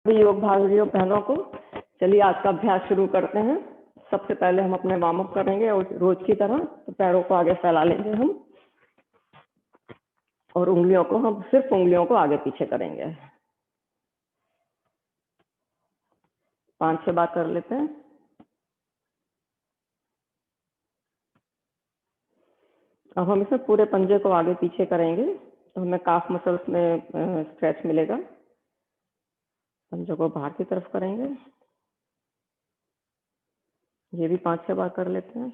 सभी योग भाइयों बहनों को चलिए आज का अभ्यास शुरू करते हैं। सबसे पहले हम अपने वार्म अप करेंगे और रोज की तरह तो पैरों को आगे फैला लेंगे हम, और उंगलियों को हम सिर्फ उंगलियों को आगे पीछे करेंगे। 5-6 बार कर लेते हैं। अब हम इसमें पूरे पंजे को आगे पीछे करेंगे तो हमें काफ मसल्स में स्ट्रेच मिलेगा। पंजों को बाहर की तरफ करेंगे, ये भी 5-6 बार कर लेते हैं।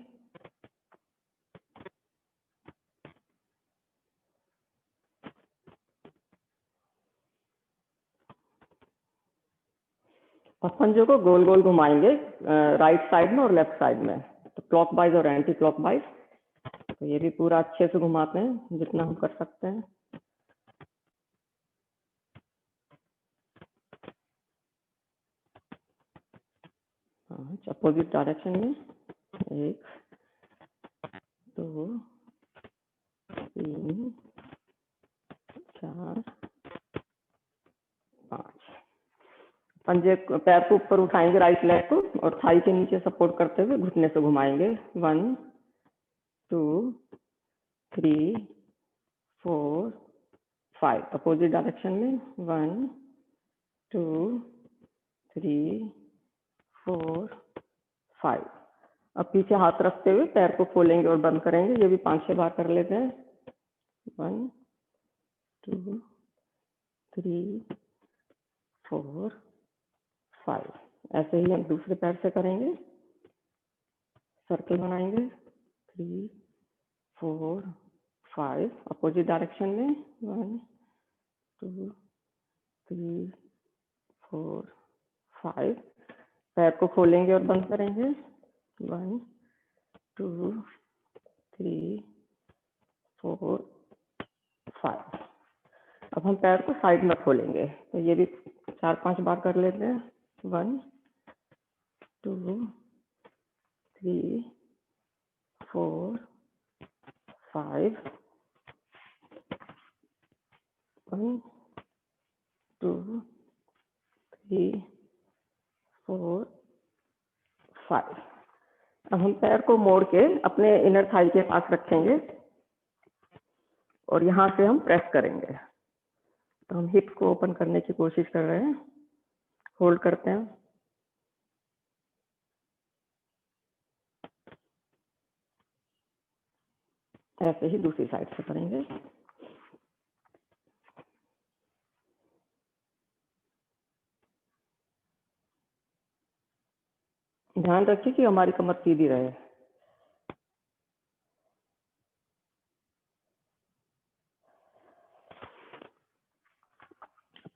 और पंजों को गोल गोल घुमाएंगे राइट साइड में और लेफ्ट साइड में, तो क्लॉकवाइज और एंटी क्लॉकवाइज। तो ये भी पूरा अच्छे से घुमाते हैं जितना हम कर सकते हैं। अपोजिट डायरेक्शन में 1 2 3 4 5। पंजे पैर को ऊपर उठाएंगे राइट लेग को और थाई के नीचे सपोर्ट करते हुए घुटने से घुमाएंगे। 1 2 3 4 5। अपोजिट डायरेक्शन में 1 2 3 4 5। अब पीछे हाथ रखते हुए पैर को खोलेंगे और बंद करेंगे। ये भी 5-6 बार कर लेते हैं। 1 2 3 4 5। ऐसे ही हम दूसरे पैर से करेंगे, सर्कल बनाएंगे 3 4 5। अपोजिट डायरेक्शन में 1 2 3 4 5। पैर को खोलेंगे और बंद करेंगे 1 2 3 4 5। अब हम पैर को साइड में खोलेंगे, तो ये भी 4-5 बार कर लेते हैं। 1 2 3 4 5। 1 2 3 4 5। अब हम पैर को मोड़ के अपने इनर थाई के पास रखेंगे और यहाँ से हम प्रेस करेंगे। तो हम हिप्स को ओपन करने की कोशिश कर रहे हैं, होल्ड करते हैं। ऐसे ही दूसरी साइड से करेंगे। ध्यान रखिए कि हमारी कमर सीधी रहे।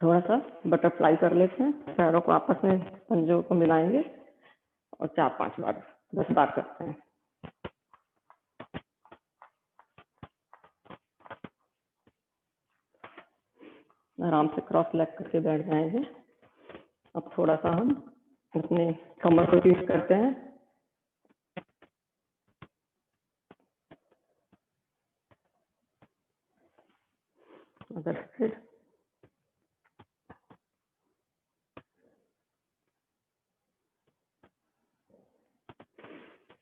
थोड़ा सा बटरफ्लाई कर लेते हैं, पैरों को आपस में पंजों को मिलाएंगे और 4-5 बार 10 बार करते हैं। आराम से क्रॉस लेग करके बैठ जाएंगे। अब थोड़ा सा हम अपने कमर को ट्विस्ट करते हैं। Other side.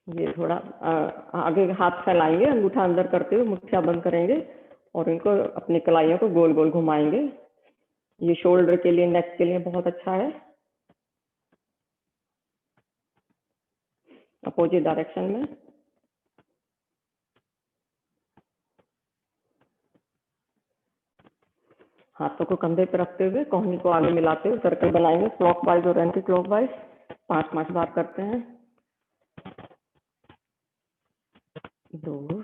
ये थोड़ा आगे हाथ फैलाएंगे, अंगूठा अंदर करते हुए मुट्ठियां बंद करेंगे और इनको अपनी कलाइयों को गोल गोल घुमाएंगे। ये शोल्डर के लिए, नेक के लिए बहुत अच्छा है। अपोजिट डायरेक्शन में। हाथों को कंधे पर रखते हुए कोहनी को आगे मिलाते हुए सर्कल बनाएंगे, क्लॉकवाइज और एंटी क्लॉकवाइज। 5-5 बार करते हैं। 2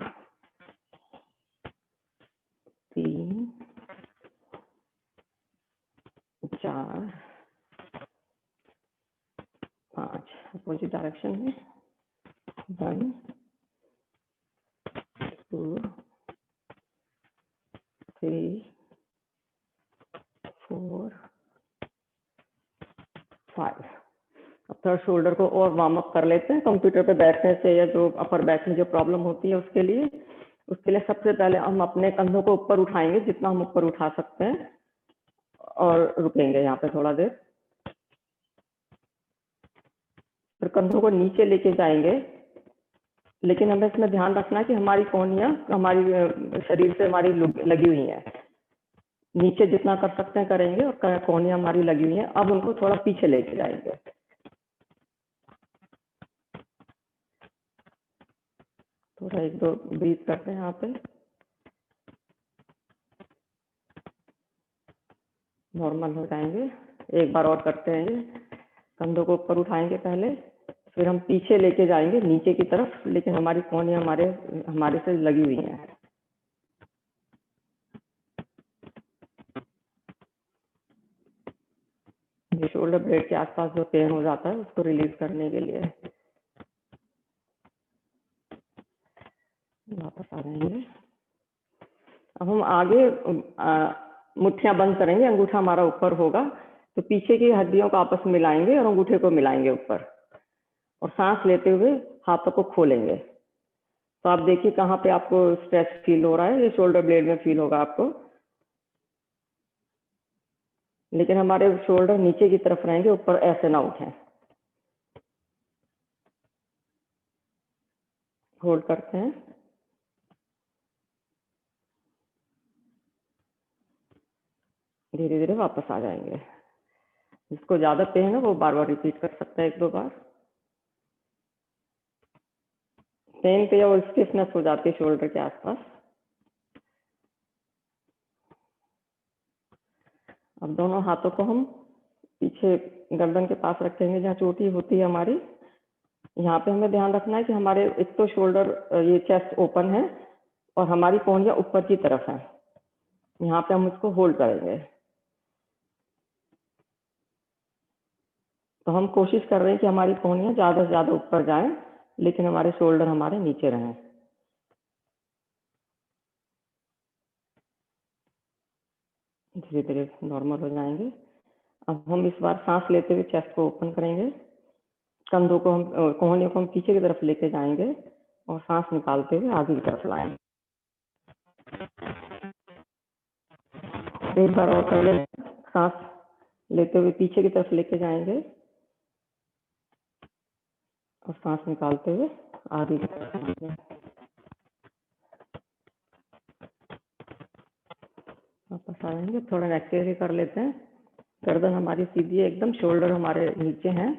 3 4 5। अपोजिट डायरेक्शन में 1 2 3 4 5। अब थर्ड शोल्डर को और वार्म अप कर लेते हैं। कंप्यूटर पे बैठने से या जो अपर बैक में जो प्रॉब्लम होती है उसके लिए सबसे पहले हम अपने कंधों को ऊपर उठाएंगे जितना हम ऊपर उठा सकते हैं और रुकेंगे यहाँ पे थोड़ा देर। फिर कंधों को नीचे लेके जाएंगे, लेकिन हमें इसमें ध्यान रखना है कि हमारी कोहनियाँ हमारी शरीर से हमारी लगी हुई हैं। नीचे जितना कर सकते हैं करेंगे, और कोहनियाँ हमारी लगी हुई हैं। अब उनको थोड़ा पीछे लेके जाएंगे। थोड़ा 1-2 ब्रीथ करते हैं यहाँ पे। नॉर्मल हो जाएंगे। एक बार और करते हैं। कंधों को ऊपर उठाएंगे पहले, फिर हम पीछे लेके जाएंगे नीचे की तरफ, लेकिन हमारी कोहनियाँ हमारे से लगी हुई हैं। ये शोल्डर ब्लेड के आसपास जो पेन हो जाता है उसको रिलीज करने के लिए। वापस आ जाएंगे। अब हम आगे मुट्ठियां बंद करेंगे, अंगूठा हमारा ऊपर होगा, तो पीछे की हड्डियों को आपस में मिलाएंगे और अंगूठे को मिलाएंगे ऊपर, और सांस लेते हुए हाथों को खोलेंगे। तो आप देखिए कहाँ पे आपको स्ट्रेच फील हो रहा है। ये शोल्डर ब्लेड में फील होगा आपको, लेकिन हमारे शोल्डर नीचे की तरफ रहेंगे, ऊपर ऐसे ना उठें। होल्ड करते हैं। धीरे धीरे वापस आ जाएंगे। जिसको ज्यादा पेन है वो बार बार रिपीट कर सकता है 1-2 बार। पेन पे या स्टिफनेस हो जाती है शोल्डर के आसपास। अब दोनों हाथों को हम पीछे गर्दन के पास रखेंगे, जहाँ चोटी होती है हमारी। यहाँ पे हमें ध्यान रखना है कि हमारे एक तो शोल्डर, ये चेस्ट ओपन है और हमारी कोहनियाँ ऊपर की तरफ है। यहाँ पे हम इसको होल्ड करेंगे। तो हम कोशिश कर रहे हैं कि हमारी कोहनियाँ ज़्यादा से ज़्यादा ऊपर जाएं, लेकिन हमारे शोल्डर हमारे नीचे रहें। धीरे धीरे नॉर्मल हो जाएंगे। अब हम इस बार सांस लेते हुए चेस्ट को ओपन करेंगे। कंधों को हम, कोहनियों को हम पीछे की तरफ लेके जाएंगे और सांस निकालते हुए आगे की तरफ लाएंगे। एक बार और कर ले। सांस लेते हुए पीछे की तरफ लेके जाएंगे और सांस निकालते हुए आगे की तरफ लाएंगे। वापस आ जाएंगे। थोड़ा नेक भी कर लेते हैं। गर्दन हमारी सीधी है एकदम, शोल्डर हमारे नीचे हैं,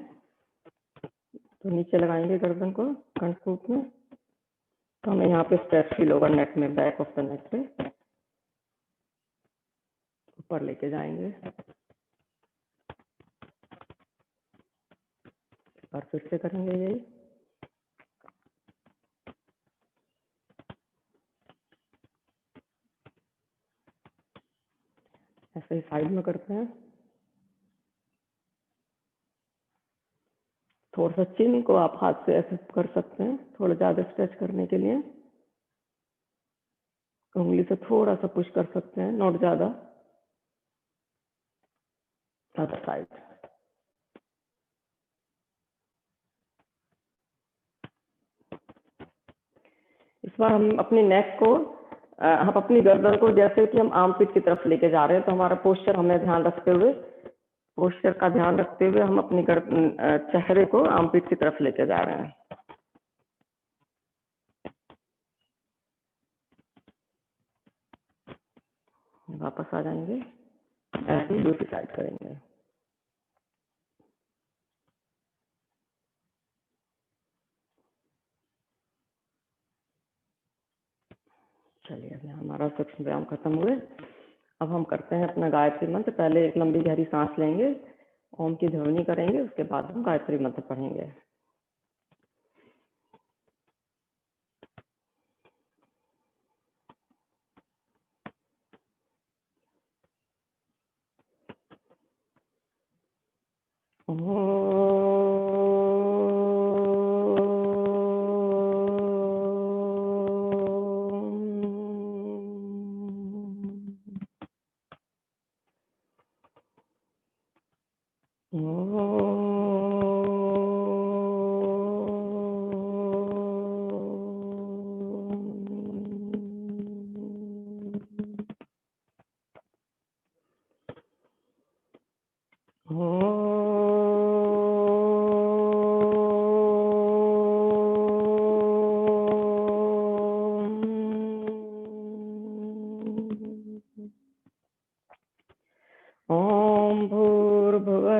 तो नीचे लगाएंगे गर्दन को कंठकूप में। तो हमें यहाँ पे स्ट्रेच फील होगा नेक में, बैक ऑफ द नेक पे। ऊपर लेके जाएंगे। और फिर से करेंगे यही। ऐसे ही साइड में करते हैं। थोड़ा सा चिन को आप हाथ से ऐसे कर सकते हैं, थोड़ा ज्यादा स्ट्रेच करने के लिए। उंगली से थोड़ा सा पुश कर सकते हैं, नॉट ज्यादा। Other side. इस बार हम अपनी नेक को, हम अपनी गर्दन को जैसे कि हम आर्मपिट की तरफ लेके जा रहे हैं, तो हमारा पोस्चर हमें ध्यान रखते हुए, पोस्चर का ध्यान रखते हुए हम अपनी चेहरे को आर्मपिट की तरफ लेके जा रहे हैं। वापस आ जाएंगे। ऐसे ही दूसरी साइड करेंगे। चलिए, अभी हमारा सूक्ष्म व्यायाम खत्म हुए। अब हम करते हैं अपना गायत्री मंत्र। पहले एक लंबी गहरी सांस लेंगे, ओम की ध्वनि करेंगे, उसके बाद हम गायत्री मंत्र पढ़ेंगे।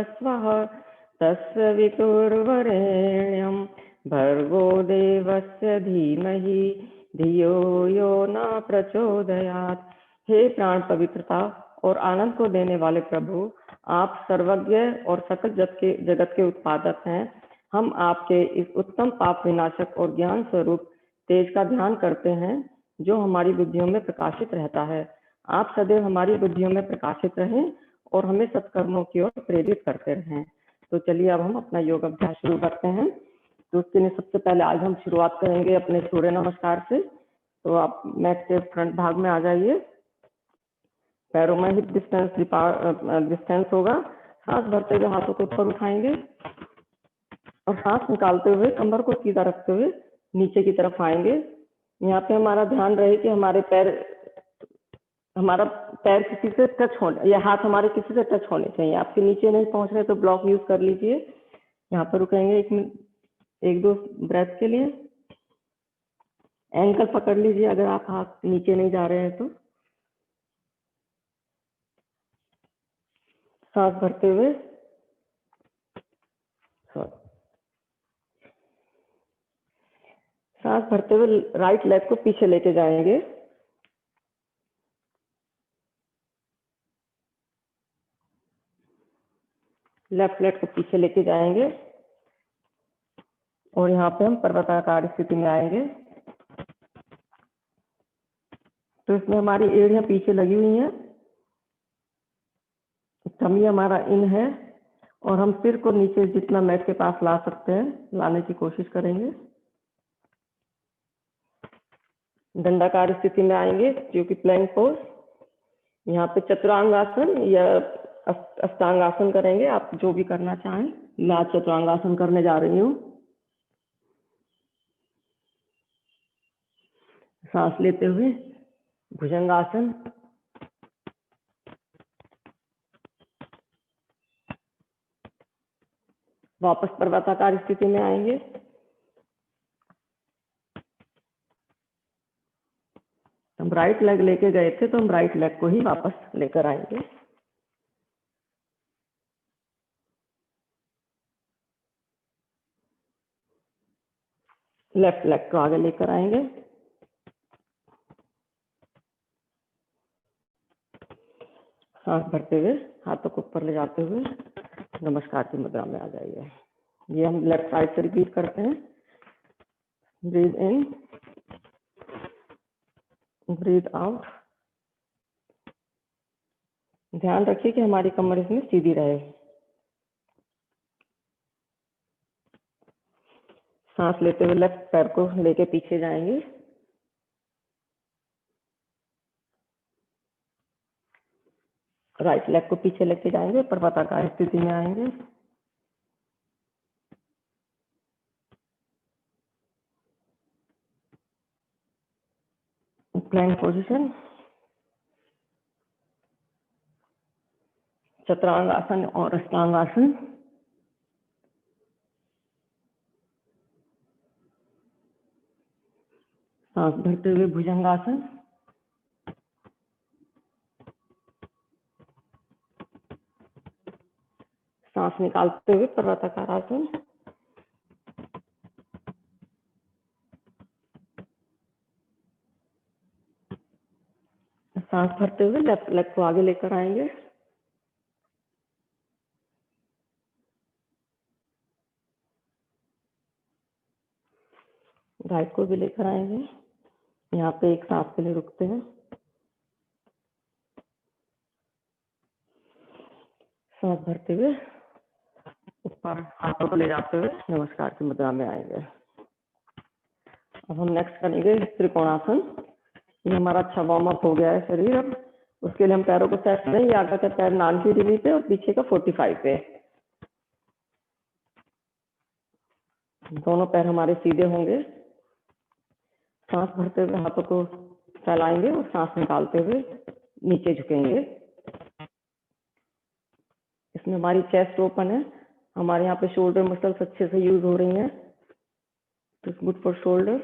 स्वः तत्सवितुर्वरेण्यं भर्गो देवस्य धीमहि धियो यो न प्रचोदयात्। हे प्राण पवित्रता और आनंद को देने वाले प्रभु, आप सर्वज्ञ और सकल जगत के उत्पादक हैं। हम आपके इस उत्तम पाप विनाशक और ज्ञान स्वरूप तेज का ध्यान करते हैं जो हमारी बुद्धियों में प्रकाशित रहता है। आप सदैव हमारी बुद्धियों में प्रकाशित रहें और हमें सत्कर्मों की ओर प्रेरित करते रहें। तो चलिए अब हम अपना योग अभ्यास शुरू करते हैं। तो उसके लिए सबसे पहले आज हम शुरुआत करेंगे अपने सूर्य नमस्कार से। तो आप मैट के फ्रंट भाग में आ जाइए। पैरों में हिप डिस्टेंस होगा। सांस भरते हुए हाथों को ऊपर उठाएंगे और सांस निकालते हुए कमर को सीधा रखते हुए नीचे की तरफ आएंगे। यहाँ पे हमारा ध्यान रहे कि हमारा पैर किसी से टच होने या हाथ हमारे किसी से टच होने चाहिए। आपके नीचे नहीं पहुंच रहे तो ब्लॉक यूज कर लीजिए। यहाँ पर रुकेंगे 1-2 ब्रेथ के लिए। एंकल पकड़ लीजिए अगर आप हाथ नीचे नहीं जा रहे हैं तो। सांस भरते हुए राइट लेग को पीछे लेके जाएंगे। लेफ्ट लेग को पीछे लेके जाएंगे और यहाँ पे हम पर्वताकार स्थिति में आएंगे। तो इसमें हमारी एड़ियां पीछे लगी हुई हैं, टमी हमारा इन है और हम सिर को नीचे जितना मैट के पास ला सकते हैं लाने की कोशिश करेंगे। दंडाकार स्थिति में आएंगे जो कि प्लैंक पोज। यहाँ पे चतुरांगासन या अष्टांगासन करेंगे, आप जो भी करना चाहें। मैं आज चतुरांगासन करने जा रही हूँ। सांस लेते हुए भुजंगासन, वापस पर्वताकार स्थिति में आएंगे। हम राइट लेग लेके गए थे तो हम राइट लेग को ही वापस लेकर आएंगे। लेफ्ट लेग को आगे लेकर आएंगे। सांस भरते हुए हाथों को ऊपर ले जाते हुए नमस्कार की मुद्रा में आ जाइए। ये हम लेफ्ट साइड से रिपीट करते हैं। ब्रीथ इन, ब्रीथ आउट। ध्यान रखिए कि हमारी कमर इसमें सीधी रहे। सांस लेते हुए लेफ्ट पैर को लेके पीछे जाएंगे। राइट लेग को पीछे लेके जाएंगे, पर्वताकार स्थिति में आएंगे। प्लैंक पोजीशन, चतुरांगासन और अष्टांगासन। सांस भरते हुए भुजंगासन, सांस निकालते हुए पर्वताकार आसन। सांस भरते हुए लेफ्ट लेग को आगे लेकर आएंगे। राइट को भी लेकर आएंगे। यहाँ पे एक सांस के लिए रुकते हैं। सांस भरते हुए ऊपर हाथों को ले जाते हुए नमस्कार की मुद्रा में आएंगे। अब हम नेक्स्ट करेंगे त्रिकोणासन। ये हमारा अच्छा वार्म अप हो गया है शरीर। अब उसके लिए हम पैरों को सेट करेंगे। आगे का पैर नान की डिग्री पे और पीछे का 45 पे। दोनों पैर हमारे सीधे होंगे। सांस भरते हुए हाथों को फैलाएंगे और सांस निकालते हुए नीचे झुकेंगे। इसमें हमारी चेस्ट ओपन है। हमारे यहाँ पे शोल्डर मसल्स अच्छे से यूज हो रही हैं। तो गुड फॉर शोल्डर।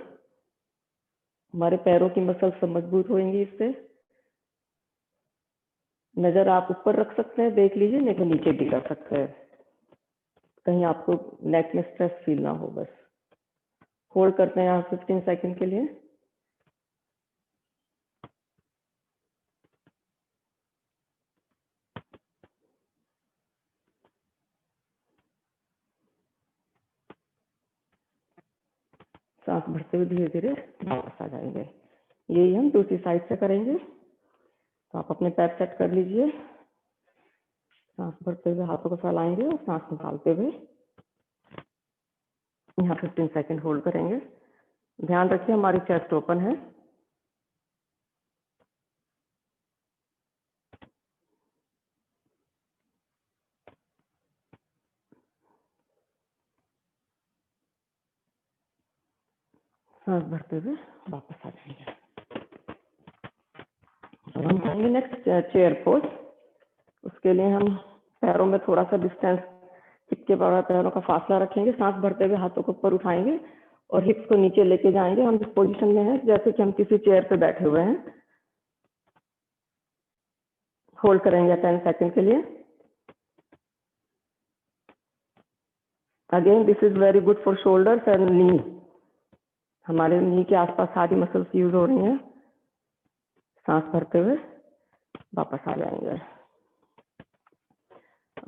हमारे पैरों की मसल्स सब मजबूत होंगी इससे। नज़र आप ऊपर रख सकते हैं, देख लीजिए, नहीं तो नीचे भी कर सकते हैं, कहीं आपको नेक में स्ट्रेस फील ना हो। बस होल्ड करते हैं यहाँ 15 सेकंड के लिए। सांस भरते हुए धीरे धीरे वापस आ जाएंगे। यही हम दूसरी साइड से करेंगे। तो आप अपने पैर सेट कर लीजिए, सांस भरते हुए हाथों को फैलाएंगे और सांस निकालते हुए यहाँ 15 सेकंड होल्ड करेंगे। ध्यान रखिए हमारी चेस्ट ओपन है। सांस भरते हुए वापस आ जाएंगे। अब हम करेंगे नेक्स्ट चेयर पोज। उसके लिए हम पैरों में थोड़ा सा डिस्टेंस, चिपके पड़ा पैरों का फासला रखेंगे। सांस भरते हुए हाथों को ऊपर उठाएंगे और हिप्स को नीचे लेके जाएंगे। हम इस पोजीशन में हैं जैसे कि हम किसी चेयर पे बैठे हुए हैं। होल्ड करेंगे 10 सेकंड के लिए। Again this is very good for shoulders and नी। हमारे नी के आसपास सारी मसल्स यूज हो रही हैं। सांस भरते हुए वापस आ जाएंगे।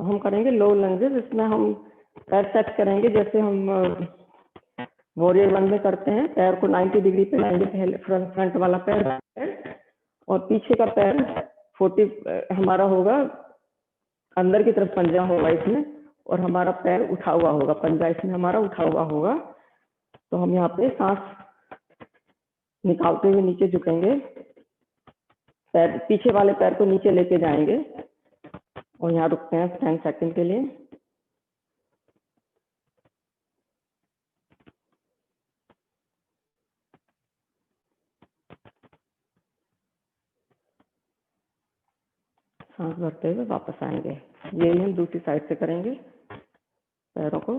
हम करेंगे लो लंजेस। इसमें हम पैर सेट करेंगे जैसे हम वॉरियर वन में करते हैं। पैर को 90 डिग्री पे लाएंगे, पहले फ्रंट वाला पैर और पीछे का पैर 40 हमारा होगा, अंदर की तरफ पंजा होगा इसमें, और हमारा पैर उठा हुआ होगा, पंजा इसमें हमारा उठा हुआ होगा। तो हम यहाँ पे सांस निकालते हुए नीचे झुकेंगे, पैर पीछे वाले पैर को नीचे लेके जाएंगे और यहाँ रुकते हैं 10 सेकंड के लिए। सांस भरते हुए वापस आएंगे। यही हम दूसरी साइड से करेंगे। पैरों को,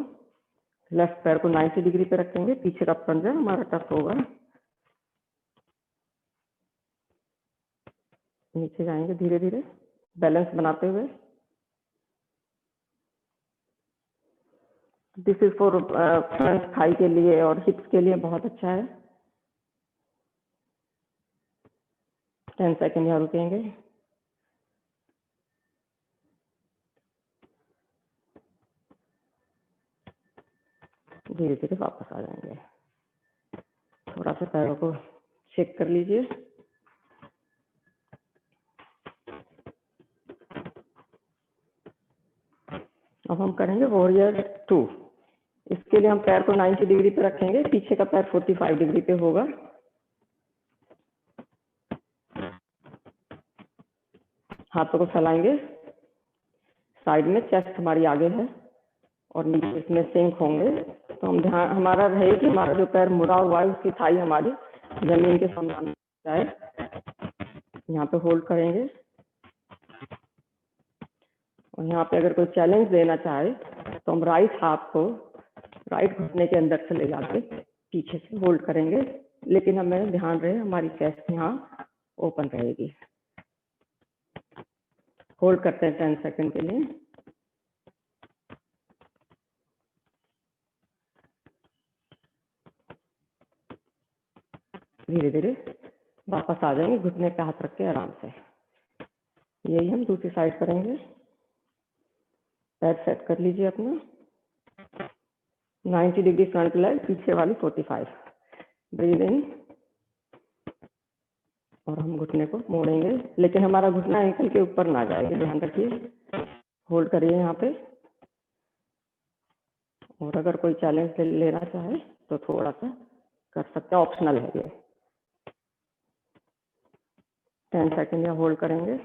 लेफ्ट पैर को 90 डिग्री पे रखेंगे, पीछे का पंजा हमारा टच होगा, नीचे जाएंगे धीरे धीरे बैलेंस बनाते हुए। This is for front thigh के लिए और हिप्स के लिए बहुत अच्छा है। 10 सेकंड यहाँ रुकेंगे। धीरे धीरे वापस आ जाएंगे। थोड़ा सा पैरों को चेक कर लीजिए। अब हम करेंगे वॉरियर 2। इसके लिए हम पैर को 90 डिग्री पे रखेंगे, पीछे का पैर 45 डिग्री पे होगा। हाथों को फैलाएंगे साइड में, चेस्ट हमारी आगे है और नीचे इसमें सिंक होंगे। तो हम ध्यान हमारा रहे कि हमारा जो पैर मुड़ा हुआ है उसकी थाई हमारी जमीन के समान जाए। यहाँ पे होल्ड करेंगे और यहाँ पे अगर कोई चैलेंज देना चाहे तो हम राइट हाथ को राइट घुटने के अंदर से ले जाके पीछे से होल्ड करेंगे, लेकिन हमें ध्यान रहे हमारी चेस्ट यहाँ ओपन रहेगी। होल्ड करते हैं 10 सेकंड के लिए। धीरे धीरे वापस आ जाएंगे, घुटने पे हाथ रख के आराम से। यही हम दूसरी साइड करेंगे। पैर सेट कर लीजिए अपना, 90 डिग्री फ्रंट लेग, पीछे वाली 45। ब्रीद इन और हम घुटने को मोड़ेंगे, लेकिन हमारा घुटना एंकल के ऊपर ना जाएगा, ध्यान रखिए। होल्ड करिए यहाँ पे। और अगर कोई चैलेंज लेना चाहे तो थोड़ा सा कर सकते हैं, ऑप्शनल है ये। 10 सेकंड यहाँ होल्ड करेंगे।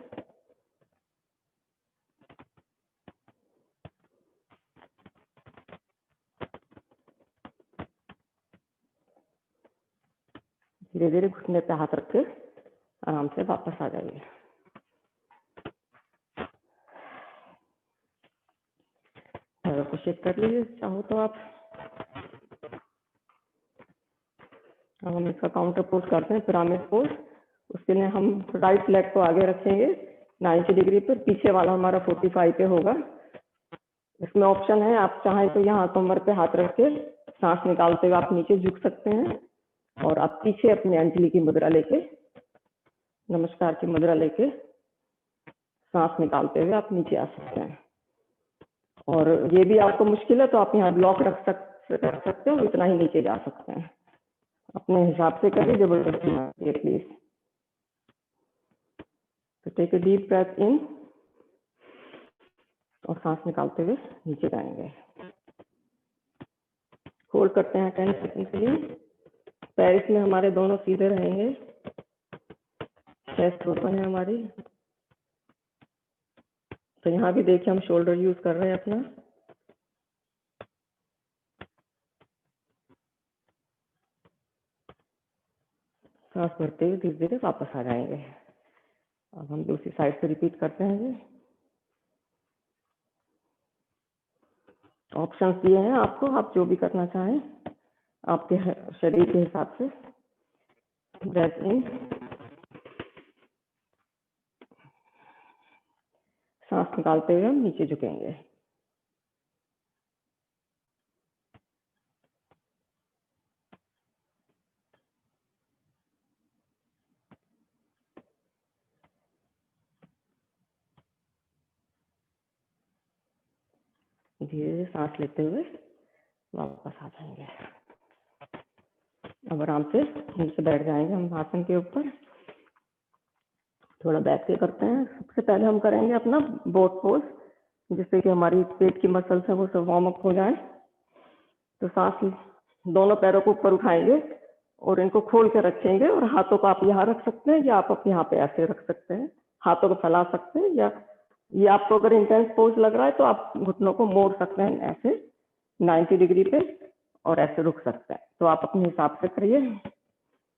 धीरे धीरे घुटने पे हाथ रख के आराम से वापस आ जाइए। पैरों को शेक कर लीजिए चाहो तो आप। अब हम इसका काउंटर पोज करते हैं, पिरामिड पोज। उसके लिए हम राइट लेग को आगे रखेंगे, 90 डिग्री पर, पीछे वाला हमारा 45 पे होगा। इसमें ऑप्शन है, आप चाहें तो यहाँ कमर पे हाथ रख के सांस निकालते हुए आप नीचे झुक सकते हैं, और आप पीछे अपने अंजलि की मुद्रा लेके, नमस्कार की मुद्रा लेके सांस निकालते हुए आप नीचे आ सकते हैं। और ये भी आपको मुश्किल है तो आप यहाँ ब्लॉक रख सकते हो, इतना ही नीचे जा सकते हैं। अपने हिसाब से करिए, जबरदस्ती ना करिए प्लीज। तो take a deep breath in और सांस निकालते हुए नीचे जाएंगे। होल्ड करते हैं 10 सेकंड के लिए। पैर इसमें हमारे दोनों सीधे रहेंगे, चेस्ट ओपन है हमारी। तो यहाँ भी देखिए हम शोल्डर यूज कर रहे हैं अपना। सांस भरते हुए धीरे धीरे वापस आ जाएंगे। अब हम दूसरी साइड से रिपीट करते हैं। ऑप्शंस दिए हैं आपको, आप जो भी करना चाहें आपके शरीर के हिसाब से। ब्रेथ इन, सांस निकालते हुए हम नीचे झुकेंगे। धीरे धीरे सांस लेते हुए वापस आ जाएंगे। अब आराम से नीचे बैठ जाएंगे हम आसन के ऊपर। थोड़ा बैठ के करते हैं। सबसे पहले हम करेंगे अपना बोट पोज, जिससे कि हमारी पेट की मसल्स है वो सब वार्म अप हो जाए। तो सांस दोनों पैरों को ऊपर उठाएंगे और इनको खोल के रखेंगे, और हाथों को आप यहाँ रख सकते हैं या आप अपने यहाँ पे ऐसे रख सकते हैं, हाथों को फैला सकते हैं, या ये आपको अगर इंटेंस पोज लग रहा है तो आप घुटनों को मोड़ सकते हैं ऐसे 90 डिग्री पे, और ऐसे रुक सकते हैं। तो आप अपने हिसाब से करिए।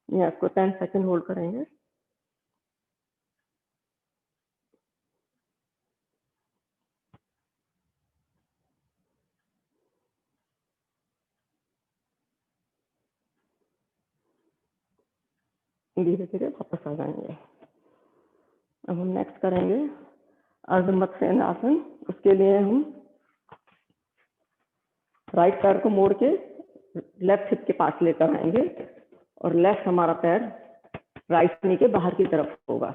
ये इसको 10 सेकंड होल्ड करेंगे। धीरे धीरे वापस आ जाएंगे। अब हम नेक्स्ट करेंगे अर्ध मत्स्य आसन। उसके लिए हम राइट पैर को मोड़ के लेफ्ट हिप के पास लेकर आएंगे, और लेफ्ट हमारा पैर राइट नी के बाहर की तरफ होगा।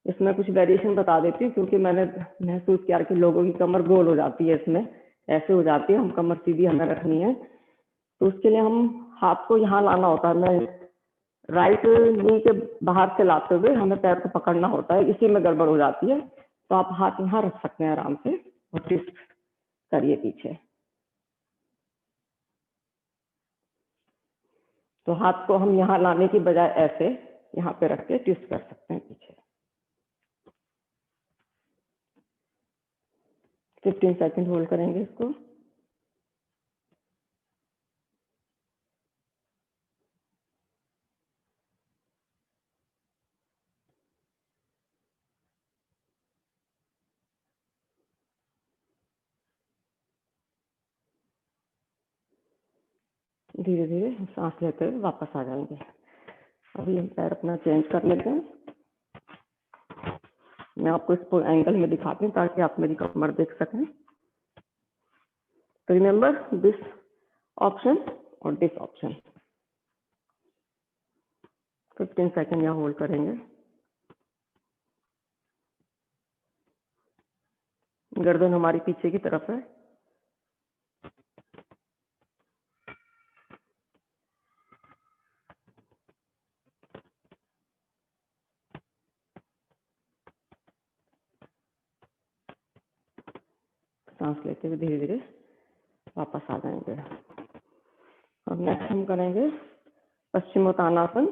इसमें कुछ वेरिएशन बता देती हूँ, क्योंकि मैंने महसूस किया कि लोगों की कमर गोल हो जाती है, इसमें ऐसे हो जाती है। हम कमर सीधी हमें रखनी है, तो उसके लिए हम हाथ को यहाँ लाना होता है। मैं राइट नी के बाहर से लाते हुए हमें पैर को पकड़ना होता है, इसी में गड़बड़ हो जाती है। तो आप हाथ यहाँ रख सकते हैं आराम से, और ट्विस्ट करिए पीछे। तो हाथ को हम यहाँ लाने की बजाय ऐसे यहाँ पे रख के ट्विस्ट कर सकते हैं पीछे। 15 सेकंड होल्ड करेंगे इसको। धीरे धीरे हम सांस लेते हुए वापस आ जाएंगे। अभी हम पैर अपना चेंज कर लेते हैं। मैं आपको इस एंगल में दिखाती हूँ ताकि आप मेरी कमर देख सकें। तो रिमेंबर दिस ऑप्शन और दिस ऑप्शन। 15 सेकंड यहाँ होल्ड करेंगे। गर्दन हमारी पीछे की तरफ है। सांस लेते हुए धीरे धीरे वापस आ जाएंगे। अब नेक्स्ट हम करेंगे पश्चिमोत्तानासन।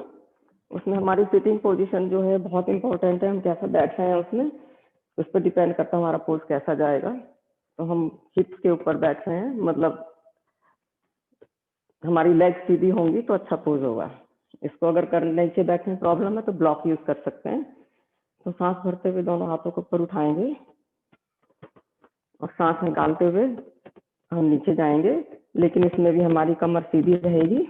उसमें हमारी सिटिंग पोजीशन जो है बहुत इंपॉर्टेंट है। हम कैसे बैठ रहे हैं उसमें, उस पर डिपेंड करता है हमारा पोज कैसा जाएगा। तो हम हिप्स के ऊपर बैठ रहे हैं, मतलब हमारी लेग सीधी होंगी तो अच्छा पोज होगा। इसको अगर करने नीचे बैठने में प्रॉब्लम है तो ब्लॉक यूज कर सकते हैं। तो सांस भरते हुए दोनों हाथों को ऊपर उठाएंगे, और सांस निकालते हुए हम नीचे जाएंगे, लेकिन इसमें भी हमारी कमर सीधी रहेगी।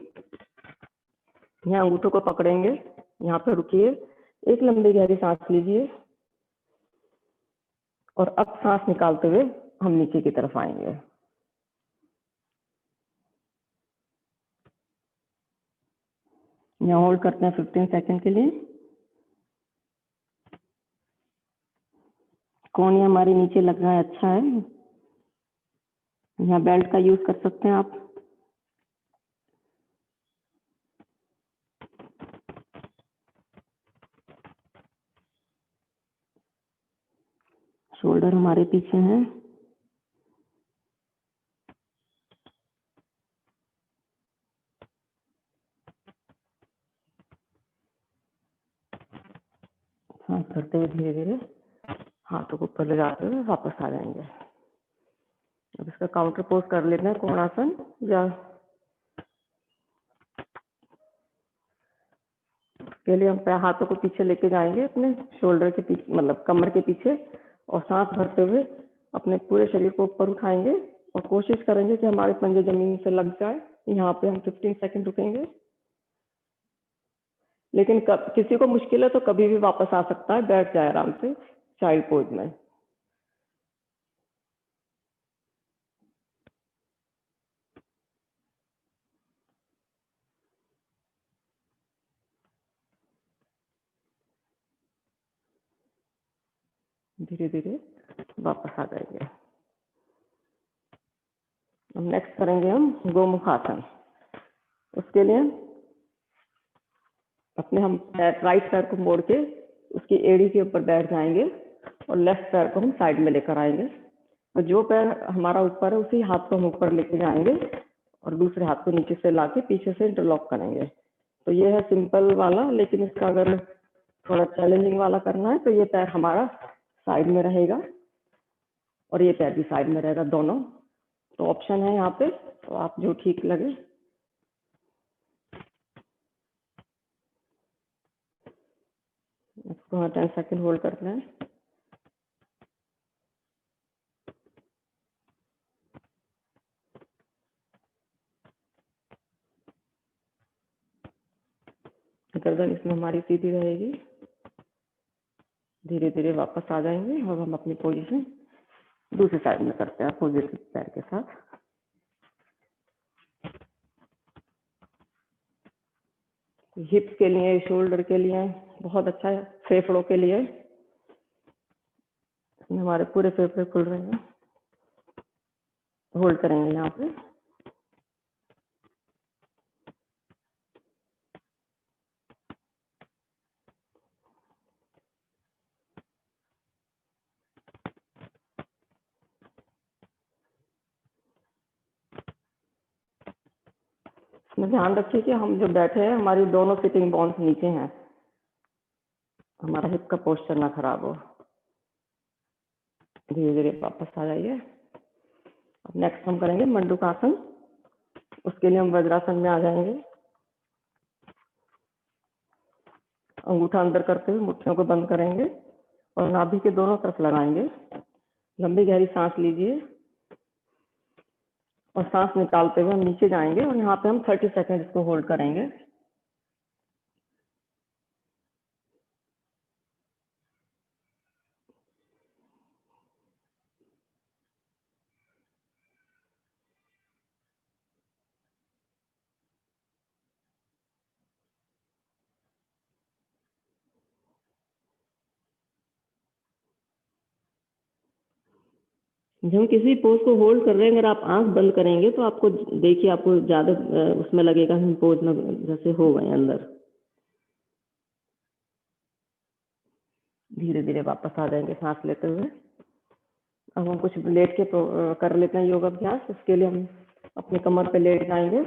यहाँ अंगूठों को पकड़ेंगे, यहाँ पे रुकिए, एक लंबी गहरी सांस लीजिए, और अब सांस निकालते हुए हम नीचे की तरफ आएंगे। यहाँ होल्ड करते हैं 15 सेकंड के लिए। कौन ये हमारे नीचे लग रहा है, अच्छा है। यहाँ बेल्ट का यूज कर सकते हैं आप। शोल्डर हमारे पीछे हैं। सांस करते हुए धीरे धीरे हाथों को ऊपर ले जाते हुए वापस आ जाएंगे। अब इसका काउंटर पोज कर लेते हैं, कोणासन, या के लिए हम हाथों को पीछे लेके जाएंगे अपने शोल्डर के पीछे, मतलब कमर के पीछे, और सांस भरते हुए अपने पूरे शरीर को ऊपर उठाएंगे और कोशिश करेंगे कि हमारे पंजे जमीन से लग जाए। यहाँ पे हम 15 सेकंड रुकेंगे। लेकिन किसी को मुश्किल है तो कभी भी वापस आ सकता है, बैठ जाए आराम से चाइल्ड पोज में। धीरे धीरे वापस आ जाएंगे। नेक्स्ट करेंगे हम गोमुख आसन। उसके लिए अपने हम राइट पैर को मोड़ के उसकी एड़ी के ऊपर बैठ जाएंगे और लेफ्ट पैर को हम साइड में लेकर आएंगे। तो जो पैर हमारा ऊपर है उसी हाथ को हम ऊपर लेके जाएंगे और दूसरे हाथ को नीचे से लाके पीछे से इंटरलॉक करेंगे। तो ये है सिंपल वाला, लेकिन इसका अगर थोड़ा चैलेंजिंग वाला करना है तो ये पैर हमारा साइड में रहेगा और ये पैर भी साइड में रहेगा, दोनों। तो ऑप्शन है यहाँ पे, तो आप जो ठीक लगे। इसको 10 सेकंड होल्ड करते हैं। गर्दन इसमें हमारी सीधी रहेगी। धीरे धीरे वापस आ जाएंगे और हम अपनी पोजीशन दूसरी साइड में करते हैं अपोजिट पैर के साथ। हिप्स के लिए, शोल्डर के लिए बहुत अच्छा है, फेफड़ों के लिए हमारे पूरे फेफड़े खुल रहे हैं। होल्ड करेंगे यहाँ पे। इसमें ध्यान रखिए कि हम जो बैठे हैं हमारी दोनों सिटिंग बोन्स नीचे हैं, हमारा हिप का पोस्चर ना खराब हो। धीरे धीरे वापस आ जाइए। अब नेक्स्ट हम करेंगे मंडूकासन। उसके लिए हम वज्रासन में आ जाएंगे। अंगूठा अंदर करते हुए मुट्ठियों को बंद करेंगे और नाभि के दोनों तरफ लगाएंगे। लंबी गहरी सांस लीजिए और सांस निकालते हुए हम नीचे जाएंगे और यहाँ पे हम 30 सेकंड इसको होल्ड करेंगे। जब हम किसी पोज को होल्ड कर रहे हैं, अगर आप आंख बंद करेंगे तो आपको देखिए, आपको ज्यादा उसमें लगेगा हम पोज में जैसे हो गए अंदर। धीरे धीरे वापस आ जाएंगे सांस लेते हुए। अब हम कुछ लेट के कर लेते हैं योग अभ्यास। उसके लिए हम अपने कमर पे लेट जाएंगे।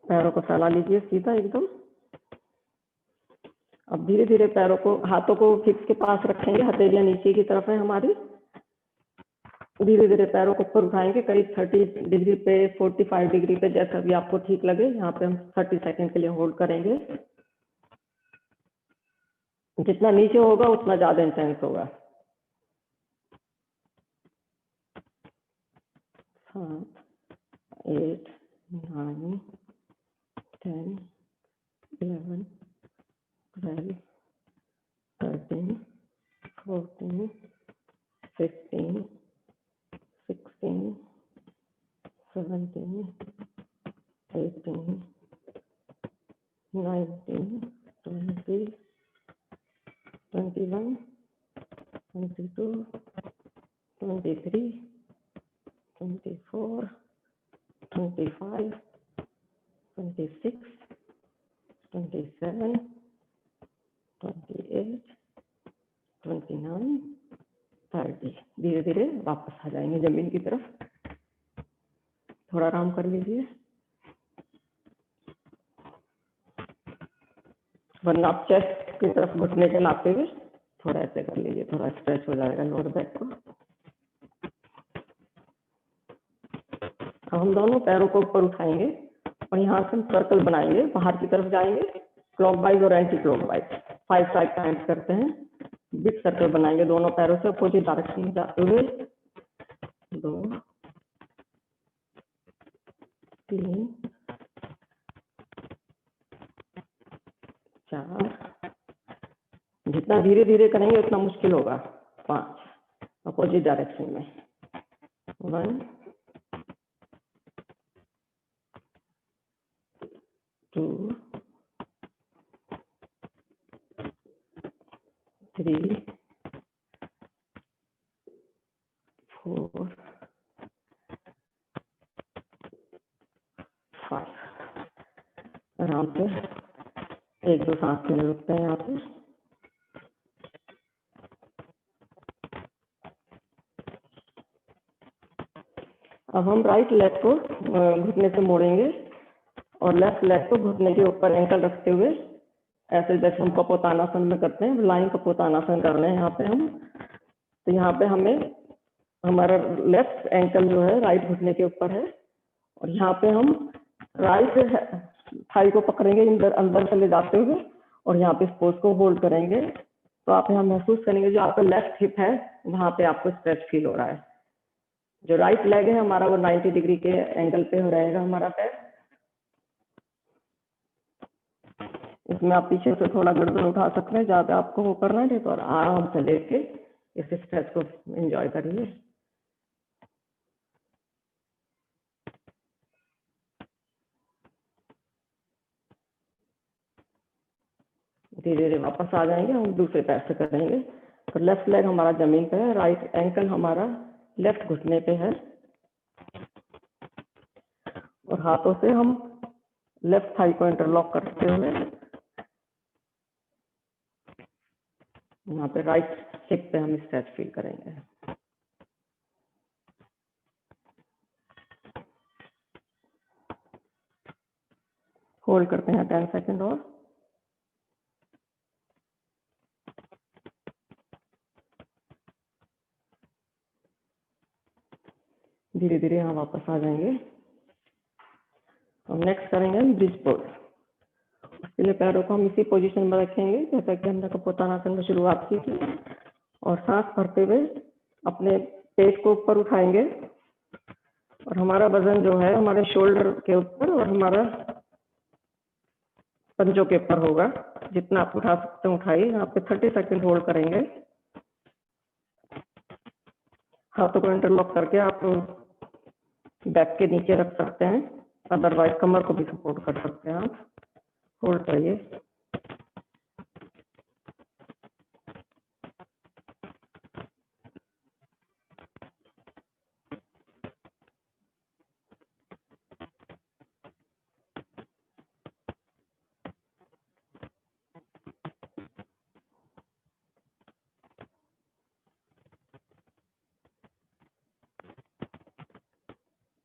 पैरों को फैला लीजिए सीधा एकदम। अब धीरे धीरे पैरों को, हाथों को हिप्स के पास रखेंगे, हथेलियां नीचे की तरफ है हमारी। धीरे धीरे पैरों को ऊपर उठाएंगे करीब 30 डिग्री पे, 45 डिग्री पे, जैसा भी आपको ठीक लगे। यहाँ पे हम 30 सेकंड के लिए होल्ड करेंगे। जितना नीचे होगा उतना ज्यादा इंटेंस होगा। 7, 8, 9, 10, 11, 12, 13, 14, 15, 16, 17, 18, 19, 20, 21, 22, 23, 24, 25, 26, 27, 28, 29, 30। धीरे धीरे वापस आ जाएंगे जमीन की तरफ, थोड़ा आराम कर लीजिए, वरना आप चेस्ट की तरफ घुटने के नापते हुए थोड़ा ऐसे कर लीजिए, थोड़ा स्ट्रेच हो जाएगा लोअर बैक को। अब हम दोनों पैरों को ऊपर उठाएंगे और यहाँ से हम सर्कल बनाएंगे, बाहर की तरफ जाएंगे, क्लॉकवाइज और एंटी क्लॉकवाइज 5 टाइम्स करते हैं। बिग सर्कल बनाएंगे दोनों पैरों से अपोजिट डायरेक्शन में जाते हुए। 2, 3, 4, जितना धीरे धीरे करेंगे उतना मुश्किल होगा। 5 अपोजिट डायरेक्शन में। 1, 2, 3, 4, 5। आराम से 1-2 सांस के लिए रुकते हैं यहाँ पे। अब हम राइट लेग को घुटने से मोड़ेंगे और लेफ्ट लेग को घुटने के ऊपर एंकल रखते हुए, ऐसे जैसे हम कपोतानासन में करते हैं, लाइन कपोतानासन कर रहे हैं यहाँ पे हम। तो यहाँ पे हमें हमारा लेफ्ट एंकल जो है राइट घुटने के ऊपर है और यहाँ पे हम राइट थाई को पकड़ेंगे अंदर से ले जाते हुए और यहाँ पे इस पोज को होल्ड करेंगे। तो आप यहाँ महसूस करेंगे जो आपका लेफ्ट हिप है वहाँ पे आपको स्ट्रेच फील हो रहा है। जो राइट लेग है हमारा वो 90 डिग्री के एंगल पे हो रहेगा हमारा पैर। इसमें आप पीछे से थोड़ा गर्दन उठा सकते हैं, ज्यादा आपको वो करना है तो आराम से लेके इस स्ट्रेच को एंजॉय करिए। धीरे धीरे वापस आ जाएंगे, हम दूसरे पैर से करेंगे। तो लेफ्ट लेग हमारा जमीन पे है, राइट एंकल हमारा लेफ्ट घुटने पे है और हाथों से हम लेफ्ट थाई को इंटरलॉक करते हुए यहाँ पे राइट हिप पे हम स्ट्रेच फील करेंगे। होल्ड करते हैं 10 सेकंड और। धीरे धीरे यहाँ वापस आ जाएंगे। हम नेक्स्ट करेंगे ब्रिज पोज। उसके लिए पैरों को हम इसी पोजीशन में रखेंगे जैसा कि हमने कपोतानासन में शुरुआत की थी और सांस भरते हुए अपने पेट को ऊपर उठाएंगे और हमारा वजन जो है हमारे शोल्डर के ऊपर और हमारा पंजों के ऊपर होगा। जितना आप उठा सकते हैं उठाइए। यहाँ पे 30 सेकंड होल्ड करेंगे। हाथों को इंटरलॉक करके आप बैक के नीचे रख सकते हैं, अदरवाइज कमर को भी सपोर्ट कर सकते हैं आप। होल्ड करिए।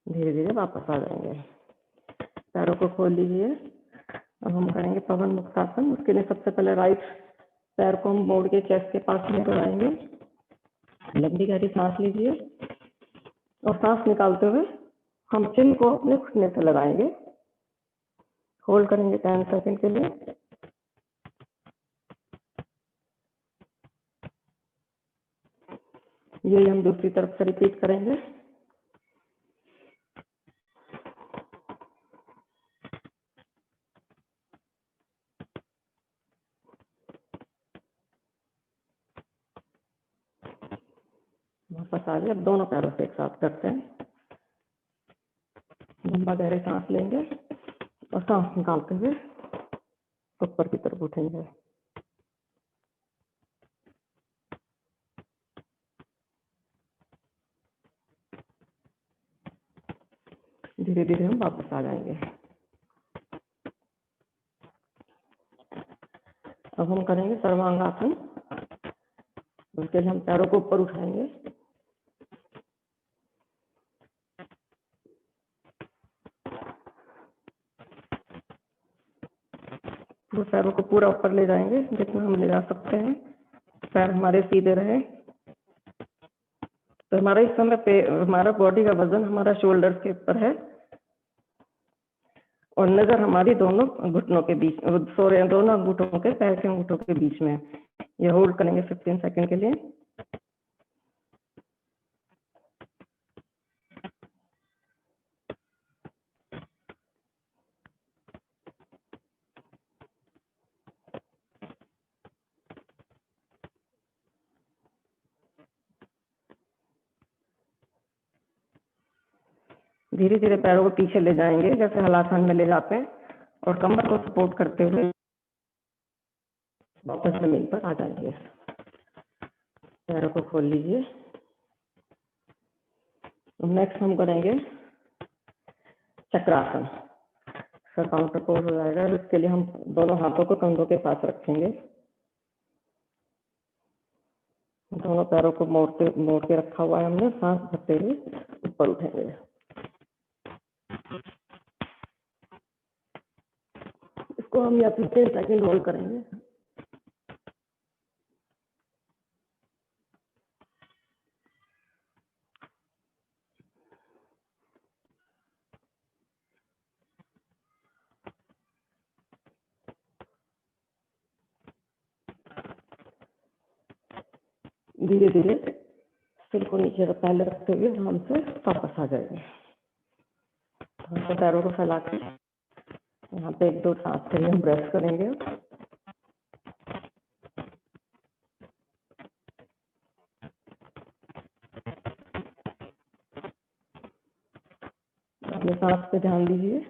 धीरे धीरे वापस आ जाएंगे। पैरों को खोल लीजिए। अब हम करेंगे पवन मुक्तासन। उसके लिए सबसे पहले राइट पैर को हम मोड़ के चेस्ट के पास लेकर आएंगे। लंबी गहरी सांस लीजिए और सांस निकालते हुए हम चिन को अपने घुटने से लगाएंगे। होल्ड करेंगे 10 सेकंड के लिए। यही हम दूसरी तरफ से रिपीट करेंगे। वापस आ गए। अब दोनों पैरों से एक साथ करते हैं। लंबा गहरे सांस लेंगे और सांस निकालते हुए ऊपर की तरफ उठेंगे। धीरे धीरे हम वापस आ जाएंगे। अब हम करेंगे सर्वांगासन। उसके लिए हम पैरों को ऊपर उठाएंगे। वो पैरों को पूरा ऊपर ले जाएंगे जितना हम ले जा सकते हैं। पैर हमारे सीधे रहे। तो हमारा इस समय हमारा बॉडी का वजन हमारा शोल्डर के ऊपर है और नजर हमारी दोनों घुटनों के बीच, सॉरी, दोनों अंगूठों के, पैर के अंगूठों के बीच में। ये होल्ड करेंगे 15 सेकंड के लिए। धीरे धीरे पैरों को पीछे ले जाएंगे जैसे हलासन में ले जाते हैं और कमर को सपोर्ट करते हुए वापस जमीन पर आ जाएंगे। पैरों को खोल लीजिए। नेक्स्ट हम करेंगे चक्रासन। सर काउंटर पोज हो जाएगा। इसके लिए हम दोनों हाथों को कंधों के पास रखेंगे। दोनों पैरों को मोड़ के रखा हुआ है हमने। सांस भरते हुए ऊपर उठेंगे। इसको हम या 15 सेकंड होल्ड करेंगे। धीरे धीरे सिर को नीचे पहले रखते हुए आराम से वापस आ जाएंगे। तो पैरों को फैला के यहाँ पे 1-2 सांस के लिए हम ब्रेथ करेंगे। अपने सांस पे ध्यान दीजिए।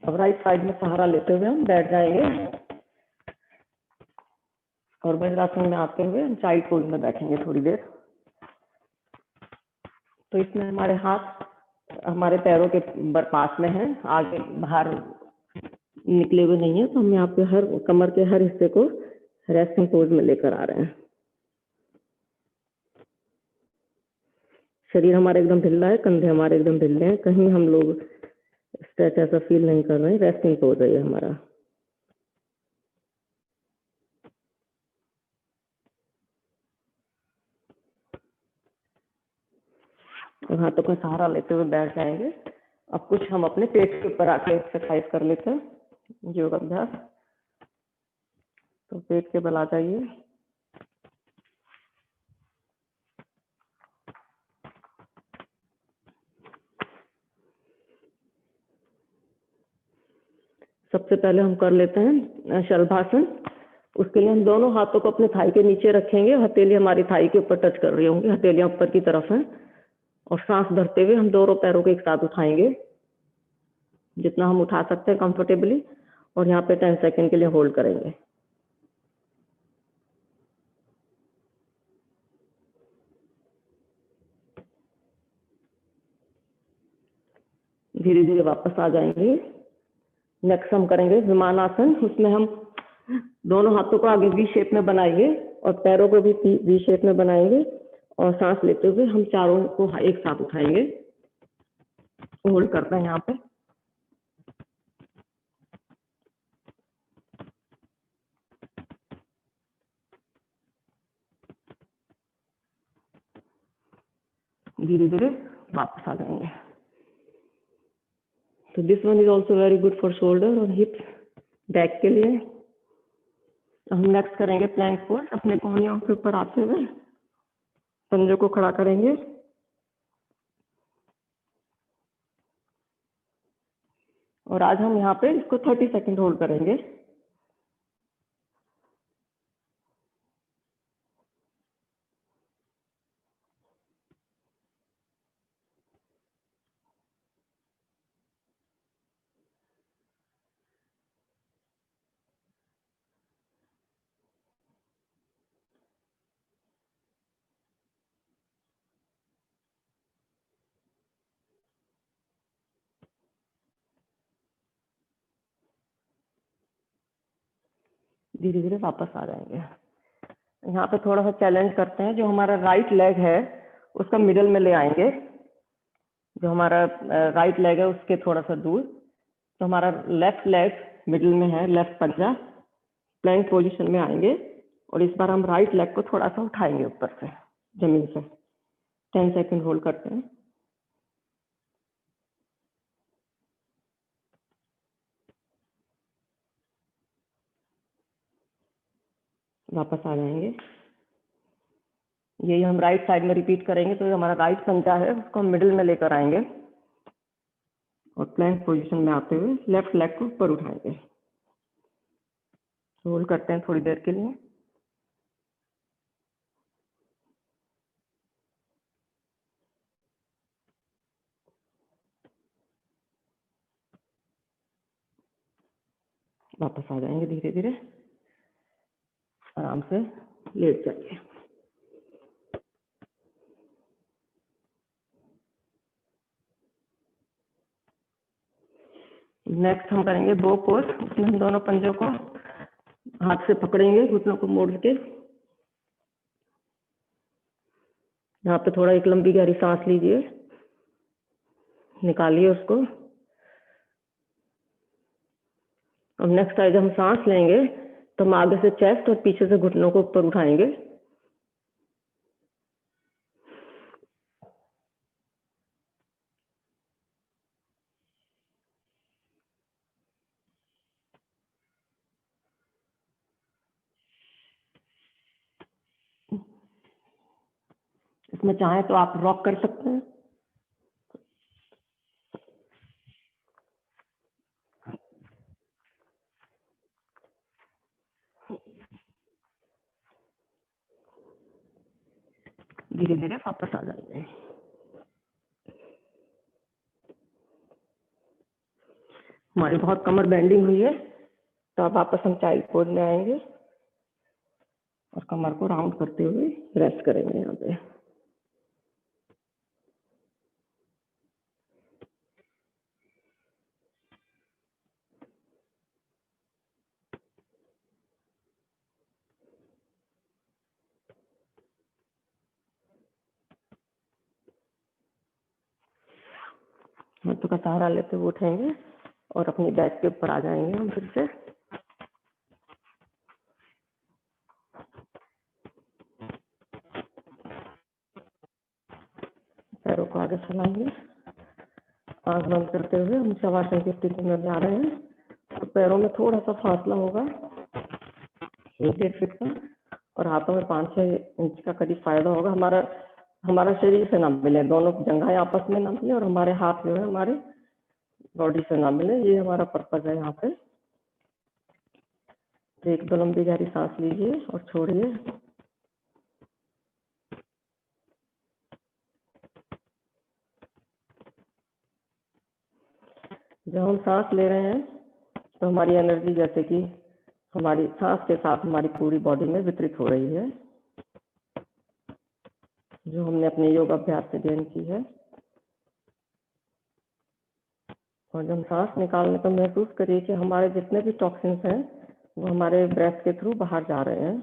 अब राइट साइड में सहारा लेते हुए हम बैठ जाएंगे और वज्रासन में आते हुए हम चाइल्ड पोज में बैठेंगे थोड़ी देर। तो इसमें हमारे हाथ हमारे पैरों के पास में हैं, आगे बाहर निकले हुए नहीं है। तो हम यहाँ पे कमर के हर हिस्से को रेस्टिंग पोज में लेकर आ रहे हैं। शरीर हमारा एकदम ढिल्ला है, कंधे हमारे एकदम ढिल्ले हैं, कहीं हम लोग स्ट्रेच ऐसा फील नहीं कर रहे हैं। रेस्टिंग पोज है ये हमारा। और हाथों का सहारा लेते हुए बैठ जाएंगे। अब कुछ हम अपने पेट के ऊपर आके एक्सरसाइज कर लेते हैं, योग अभ्यास। तो पेट के बल आ जाइए। सबसे पहले हम कर लेते हैं शलभासन। उसके लिए हम दोनों हाथों को अपने थाई के नीचे रखेंगे। हथेली हमारी थाई के ऊपर टच कर रही होंगी, हथेलियां ऊपर की तरफ हैं। और सांस भरते हुए हम दोनों पैरों को एक साथ उठाएंगे जितना हम उठा सकते हैं कंफर्टेबली। और यहाँ पे 10 सेकंड के लिए होल्ड करेंगे। धीरे धीरे वापस आ जाएंगे। नेक्स्ट हम करेंगे विमानासन। उसमें हम दोनों हाथों को आगे वी शेप में बनाएंगे और पैरों को भी वी शेप में बनाएंगे और सांस लेते हुए हम चारों को एक साथ उठाएंगे। होल्ड करते हैं यहाँ पे। धीरे धीरे वापस आ जाएंगे। तो this one is also very good for shoulder और हिप्स, बैक के लिए। हम नेक्स्ट करेंगे प्लैंक पोज। अपने कोहनियों के ऊपर आते हुए पंजों को खड़ा करेंगे। और आज हम यहाँ पे इसको 30 सेकेंड होल्ड करेंगे। धीरे धीरे वापस आ जाएंगे। यहाँ पे थोड़ा सा चैलेंज करते हैं, जो हमारा राइट लेग है उसका मिडल में ले आएंगे। जो हमारा राइट लेग है उसके थोड़ा सा दूर, तो हमारा लेफ्ट लेग मिडल में है, लेफ्ट पंजा। प्लैंक पोजीशन में आएंगे और इस बार हम राइट लेग को थोड़ा सा उठाएंगे ऊपर से जमीन से। 10 सेकेंड होल्ड करते हैं। वापस आ जाएंगे। यही हम राइट साइड में रिपीट करेंगे। तो हमारा राइट पंजा है उसको हम मिडिल में लेकर आएंगे और प्लैंक पोजीशन में आते हुए लेफ्ट लेग को ऊपर उठाएंगे। होल्ड करते हैं थोड़ी देर के लिए। वापस आ जाएंगे धीरे धीरे। आराम से लेट जाइए। नेक्स्ट हम करेंगे बो पोज। उसमें हम दोनों पंजों को हाथ से पकड़ेंगे, घुटनों को मोड़ के। यहाँ पे थोड़ा एक लंबी गहरी सांस लीजिए, निकालिए उसको। अब नेक्स्ट जब हम सांस लेंगे तो हम आगे से चेस्ट और पीछे से घुटनों को ऊपर उठाएंगे। इसमें चाहे तो आप रॉक कर सकते हैं। धीरे धीरे वापस आ जाएंगे। हमारी बहुत कमर बेंडिंग हुई है, तो अब वापस हम चाइल्ड पोज में आएंगे और कमर को राउंड करते हुए रेस्ट करेंगे यहाँ पे। हाथों का सहारा लेते हुए उठेंगे और अपनी बैक के ऊपर आ जाएंगे हम फिर से। पैरों को आगे फैलाएंगे। आंख बंद करते हुए हम शवासन की स्थिति में जा रहे हैं। तो पैरों में थोड़ा सा फासला होगा, 1-1.5 फीट का, और हाथों में 5-6 इंच का करीब फायदा होगा। हमारा शरीर से ना मिले, दोनों जंघाएं आपस में ना मिले और हमारे हाथ जो है हमारे बॉडी से ना मिले। ये हमारा पर्पज है यहाँ पे। तो 1-2 लंबी गहरी सांस लीजिए और छोड़िए। जब हम सांस ले रहे हैं तो हमारी एनर्जी जैसे कि हमारी सांस के साथ हमारी पूरी बॉडी में वितरित हो रही है, जो हमने अपने योग अभ्यास से गेन की है। और जब हम सांस निकालने तो महसूस करिए कि हमारे जितने भी टॉक्सिन्स हैं वो हमारे ब्रेथ के थ्रू बाहर जा रहे हैं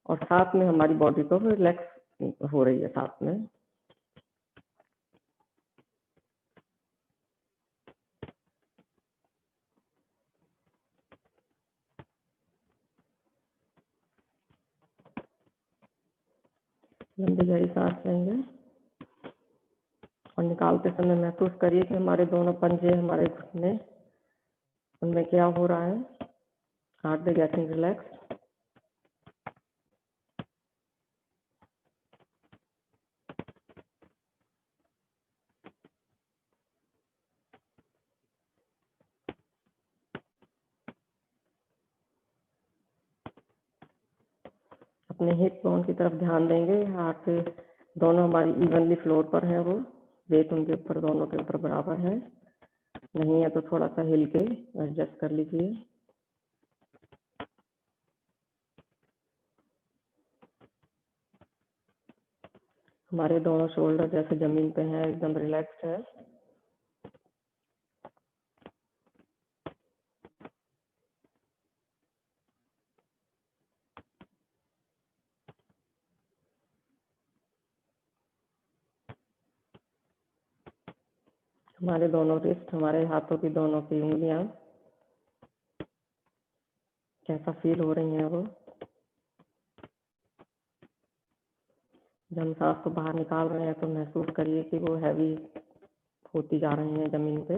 और साथ में हमारी बॉडी को रिलैक्स हो रही है साथ में। लंबी गहरी सांस लेंगे और निकालते समय महसूस करिए कि हमारे दोनों पंजे, हमारे घुटने, उनमें क्या हो रहा है। Heart they getting relax. अपने हिप बोन की तरफ ध्यान देंगे। हाथ दोनों हमारी इवनली फ्लोर पर हैं, वो वेट उनके ऊपर दोनों के ऊपर बराबर है। नहीं है तो थोड़ा सा हिल के एडजस्ट कर लीजिए। हमारे दोनों शोल्डर जैसे जमीन पे हैं, एकदम रिलैक्स्ड है। हमारे दोनों रिस्ट, हमारे हाथों की दोनों की उंगलियां कैसा फील हो रही हैं वो। जब हम सांस को बाहर निकाल रहे हैं तो महसूस करिए कि वो हैवी होती जा रही हैं जमीन पे।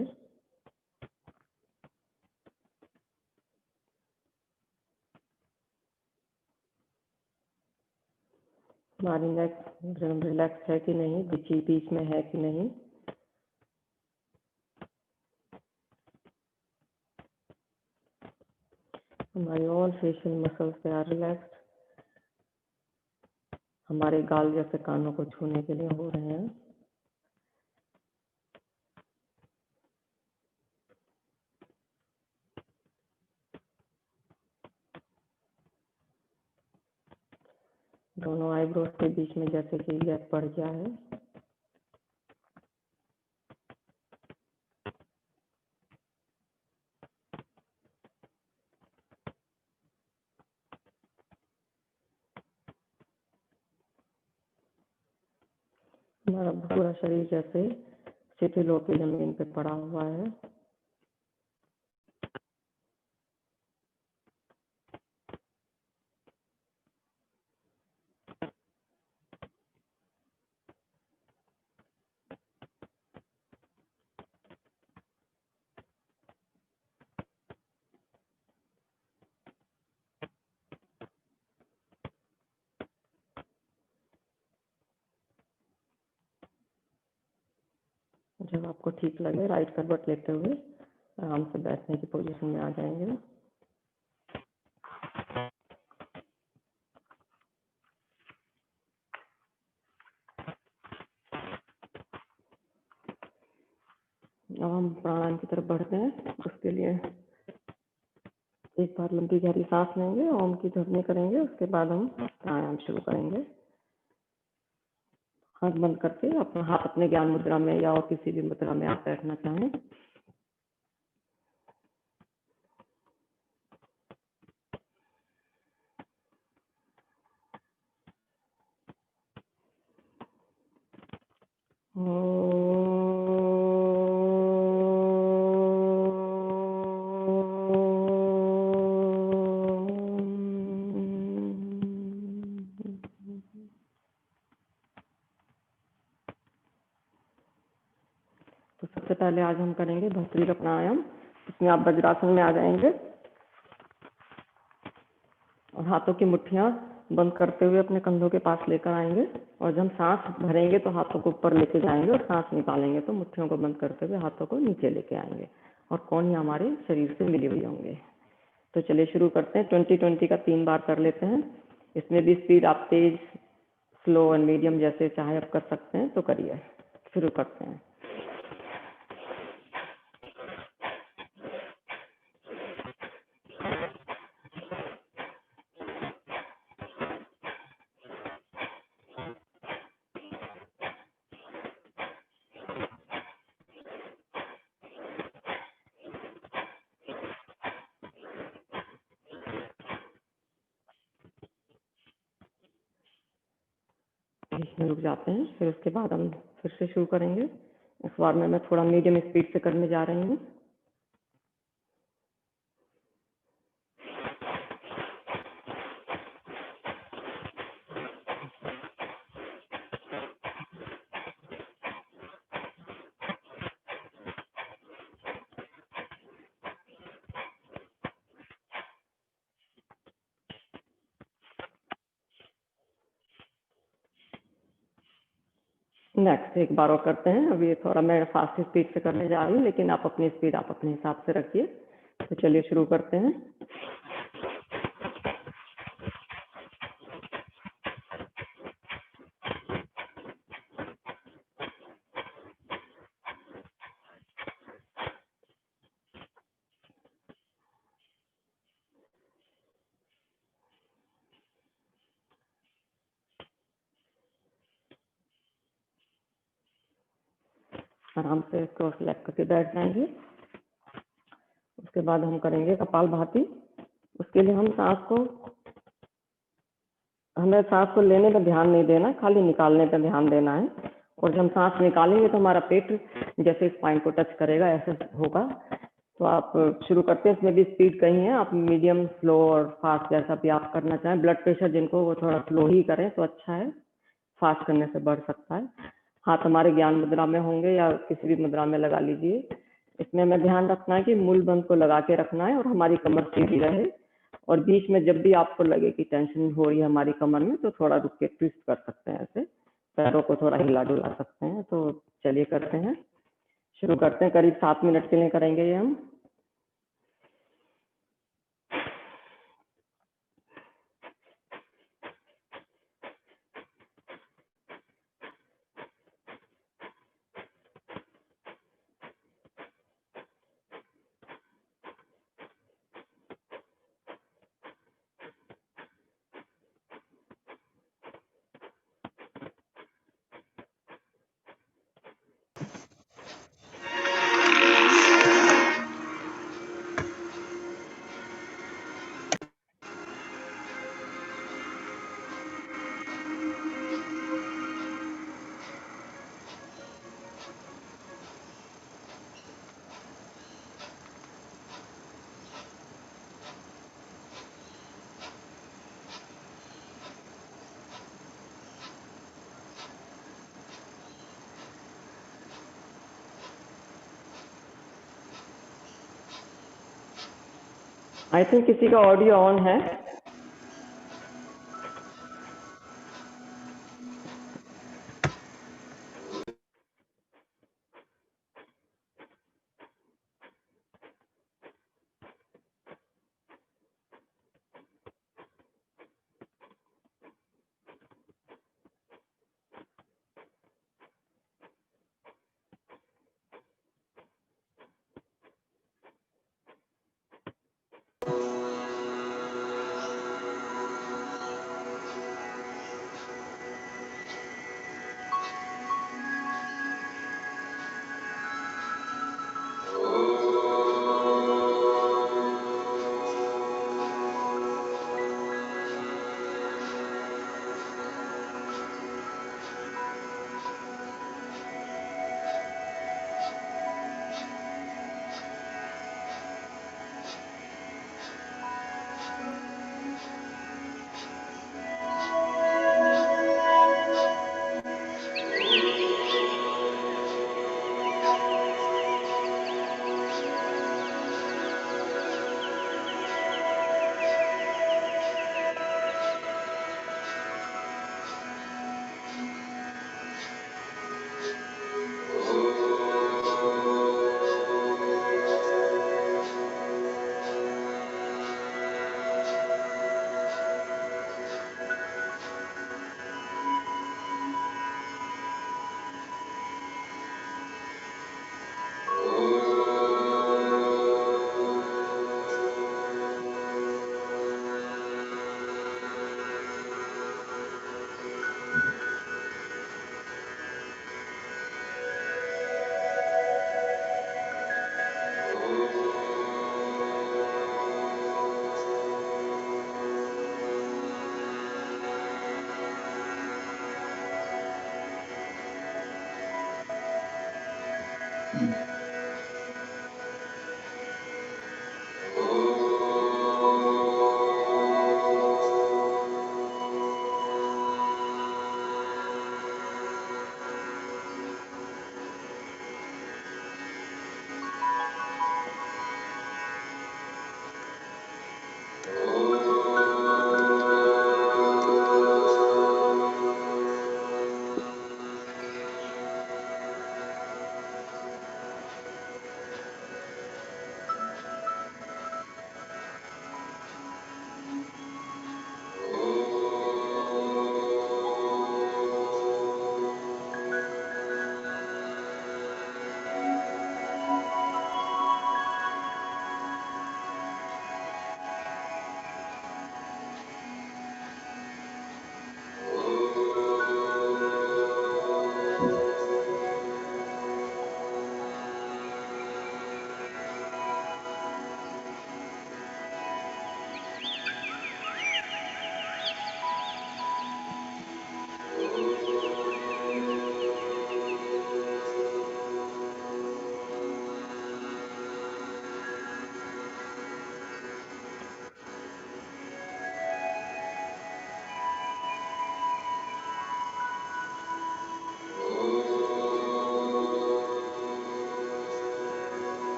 हमारी नेक रिलैक्स है कि नहीं, बीच में है कि नहीं। हमारी all facial muscles are relaxed. हमारे गाल जैसे कानों को छूने के लिए हो रहे हैं। दोनों आईब्रोज के बीच में जैसे कि गैप पड़ गया है। हमारा पूरा शरीर जैसे शिथिल होकर जमीन पे पड़ा हुआ है। जब आपको ठीक लगे राइट करवट लेते हुए आराम से बैठने की पोजीशन में आ जाएंगे। अब हम प्राणायाम की तरफ बढ़ते हैं। उसके लिए एक बार लंबी गहरी सांस लेंगे, ओम की ध्वनि करेंगे, उसके बाद हम प्राणायाम शुरू करेंगे। हाथ बंद करके अपना हाथ अपने ज्ञान मुद्रा में या और किसी भी मुद्रा में आप बैठना चाहें। तो सबसे पहले आज हम करेंगे भस्त्रिका प्राणायाम। इसमें आप वज्रासन में आ जाएंगे और हाथों की मुट्ठियां बंद करते हुए अपने कंधों के पास लेकर आएंगे। और जब हम सांस भरेंगे तो हाथों को ऊपर लेके जाएंगे और सांस निकालेंगे तो मुट्ठियों को बंद करते हुए हाथों को नीचे लेके आएंगे और कोहनियां हमारे शरीर से मिली हुई होंगे। तो चलिए शुरू करते हैं। 20-20 का 3 बार कर लेते हैं। इसमें भी स्पीड आप तेज, स्लो और मीडियम जैसे चाहे आप कर सकते हैं, तो करिए। शुरू करते हैं। इसमें रुक जाते हैं, फिर उसके बाद हम फिर से शुरू करेंगे। इस बार में मैं थोड़ा मीडियम स्पीड से करने जा रही हूँ। नेक्स्ट एक बार और करते हैं। अभी ये थोड़ा मैं फास्ट स्पीड से करने जा रही हूँ, लेकिन आप अपनी स्पीड आप अपने हिसाब से रखिए। तो चलिए शुरू करते हैं। आराम से क्रॉस लेग करके बैठ जाएंगे। उसके बाद हम करेंगे कपालभाति। उसके लिए हमें सांस को लेने पे ध्यान नहीं देना, खाली निकालने पे ध्यान देना है। और जब हम सांस निकालेंगे तो हमारा पेट जैसे स्पाइन को टच करेगा ऐसे होगा। तो आप शुरू करते हैं, इसमें भी स्पीड कहीं है, आप मीडियम, स्लो और फास्ट जैसा भी आप करना चाहें। ब्लड प्रेशर जिनको वो थोड़ा स्लो ही करें तो अच्छा है, फास्ट करने से बढ़ सकता है। हाथ हमारे ज्ञान मुद्रा में होंगे या किसी भी मुद्रा में लगा लीजिए। इसमें हमें ध्यान रखना है कि मूल बंद को लगा के रखना है और हमारी कमर सीधी रहे। और बीच में जब भी आपको लगे कि टेंशन हो रही है हमारी कमर में तो थोड़ा रुक के ट्विस्ट कर सकते हैं, ऐसे पैरों को थोड़ा हिला डुला सकते हैं। तो चलिए करते हैं, शुरू करते हैं। करीब 7 मिनट के लिए करेंगे ये हम। आई थिंक किसी का ऑडियो ऑन है।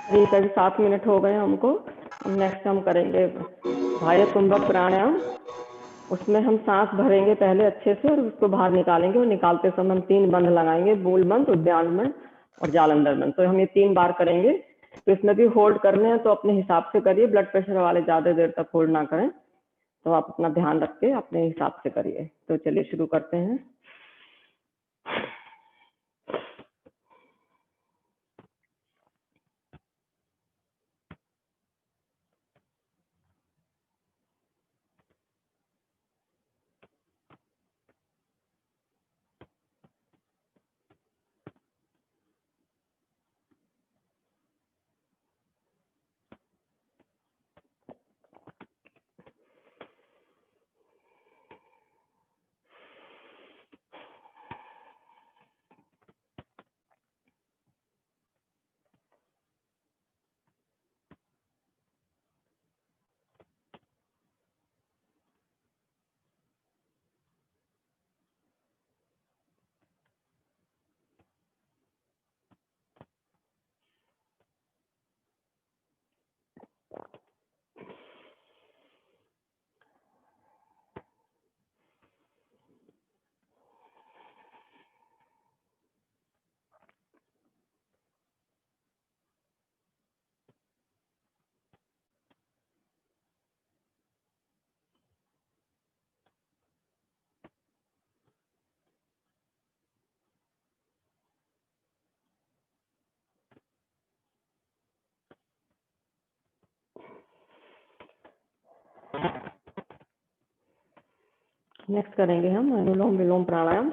करीब करीब 7 मिनट हो गए हमको। नेक्स्ट हम करेंगे बाह्य कुंभक प्राणायाम। उसमें हम सांस भरेंगे पहले अच्छे से और उसको बाहर निकालेंगे, और निकालते समय हम 3 बंध लगाएंगे, मूल बंध, उद्यान बंध और जालंधर बंध। तो हम ये 3 बार करेंगे। तो इसमें भी होल्ड करने हैं तो अपने हिसाब से करिए, ब्लड प्रेशर वाले ज़्यादा देर तक होल्ड ना करें, तो आप अपना ध्यान रख के अपने हिसाब से करिए। तो चलिए शुरू करते हैं। नेक्स्ट करेंगे हम अनुलोम विलोम प्राणायाम।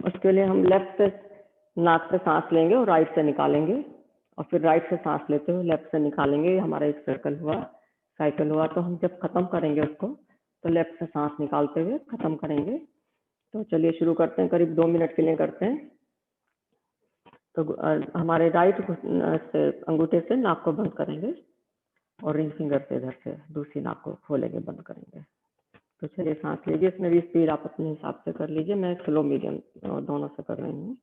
उसके लिए हम लेफ्ट से नाक से सांस लेंगे और राइट से निकालेंगे, और फिर राइट से सांस लेते हुए लेफ्ट से निकालेंगे। हमारा एक सर्कल हुआ, साइकिल हुआ। तो हम जब खत्म करेंगे उसको, तो लेफ्ट से सांस निकालते हुए खत्म करेंगे। तो चलिए शुरू करते हैं, करीब 2 मिनट के लिए करते हैं। तो हमारे राइट से अंगूठे से नाक को बंद करेंगे, और रिंग फिंगर से इधर से दूसरी नाक को खोलेंगे, बंद करेंगे। तो चलिए सांस लीजिए। इसमें भी स्पीड आप अपने हिसाब से कर लीजिए, मैं स्लो मीडियम दोनों से कर रही हूँ।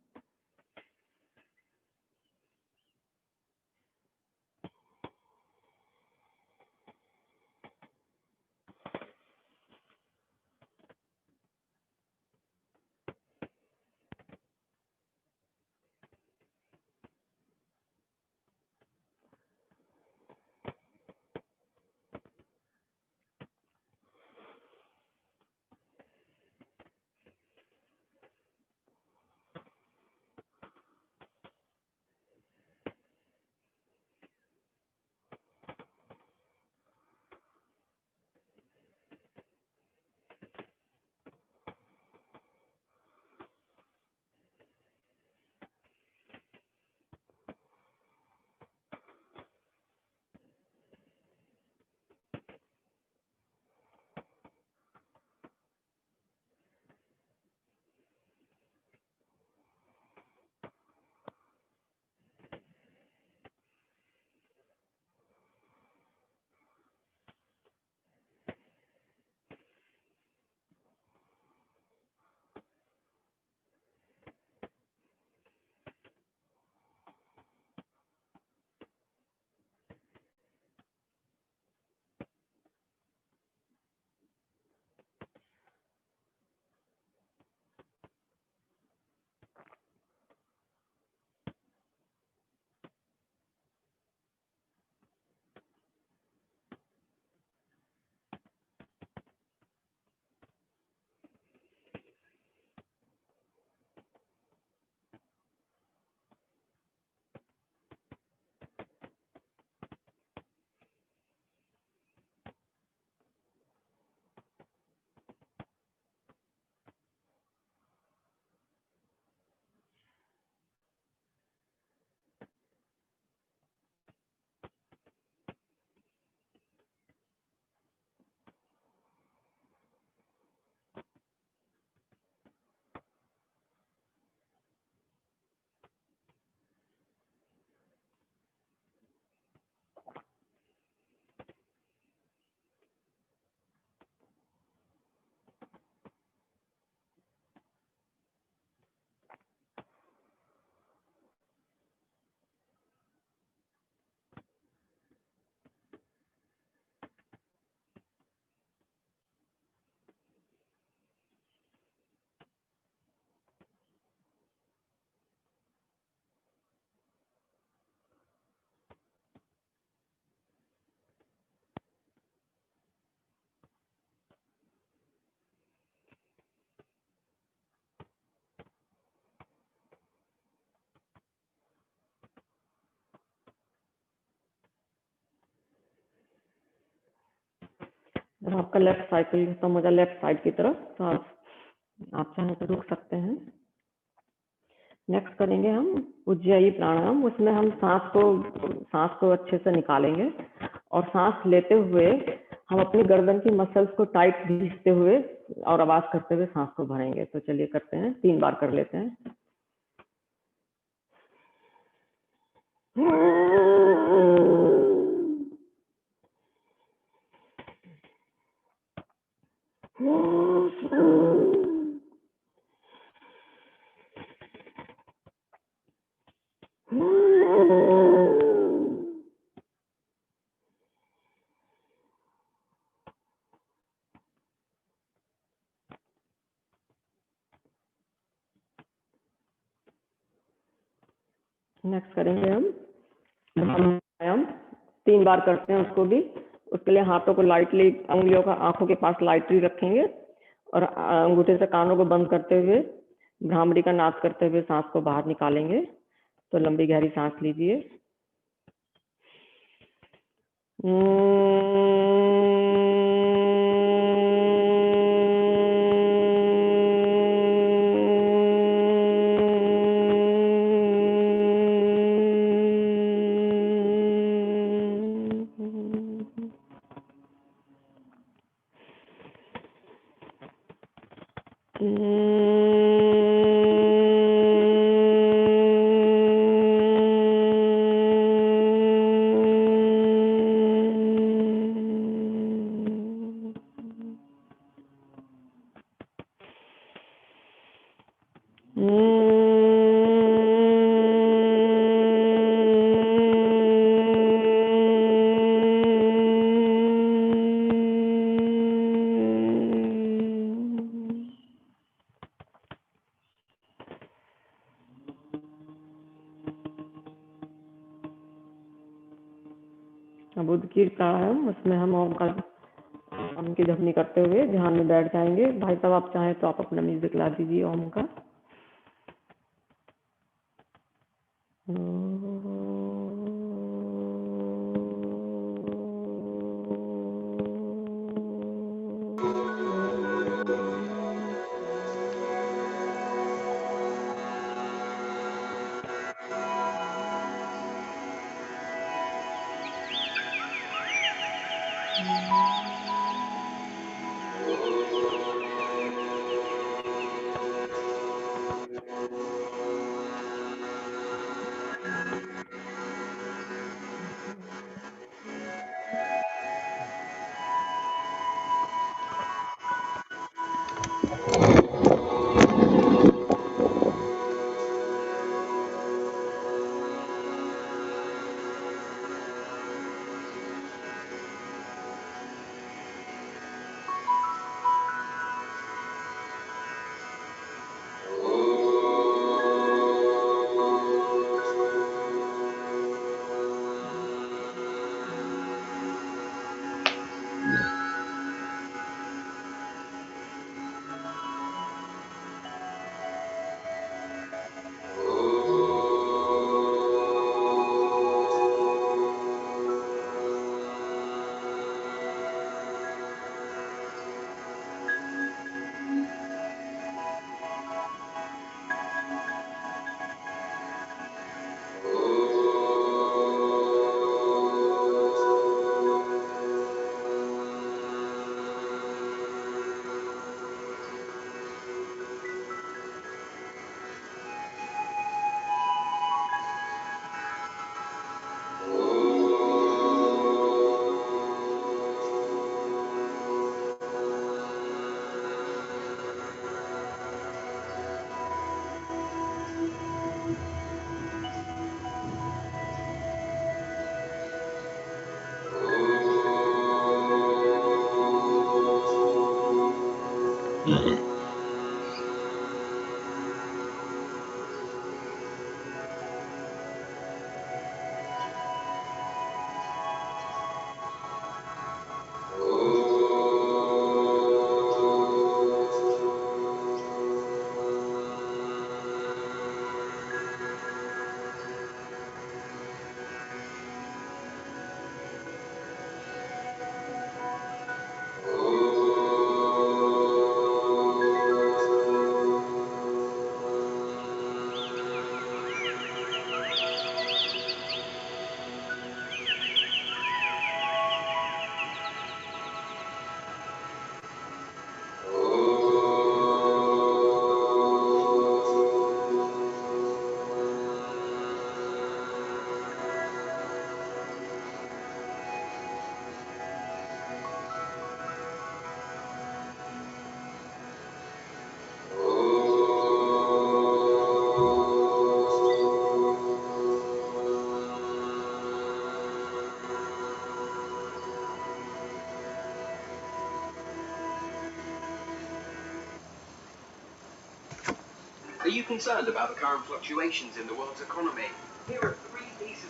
जब आपका लेफ्ट साइकिल खत्म हो जाए लेफ्ट साइड की तरफ, तो आप चाहें तो रुक सकते हैं। नेक्स्ट करेंगे हम उज्जयी प्राणायाम। उसमें हम सांस को अच्छे से निकालेंगे और सांस लेते हुए हम अपनी गर्दन की मसल्स को टाइट खींचते हुए और आवाज करते हुए सांस को भरेंगे। तो चलिए करते हैं, 3 बार कर लेते हैं। नेक्स्ट करेंगे हम प्राणायाम, 3 बार करते हैं उसको भी। उसके लिए हाथों को लाइटली, उंगलियों का आंखों के पास लाइटली रखेंगे और अंगूठे से कानों को बंद करते हुए भ्रामरी का नाद करते हुए सांस को बाहर निकालेंगे। तो लंबी गहरी सांस लीजिए। अब उद्गीर प्राणायाम, उसमें हम ओम की जपनी करते हुए ध्यान में बैठ जाएंगे। भाई साहब आप चाहें तो आप अपना म्यूजिक ला दीजिए ओम का। you concerned about the current fluctuations in the world's economy? Here are 3 pieces.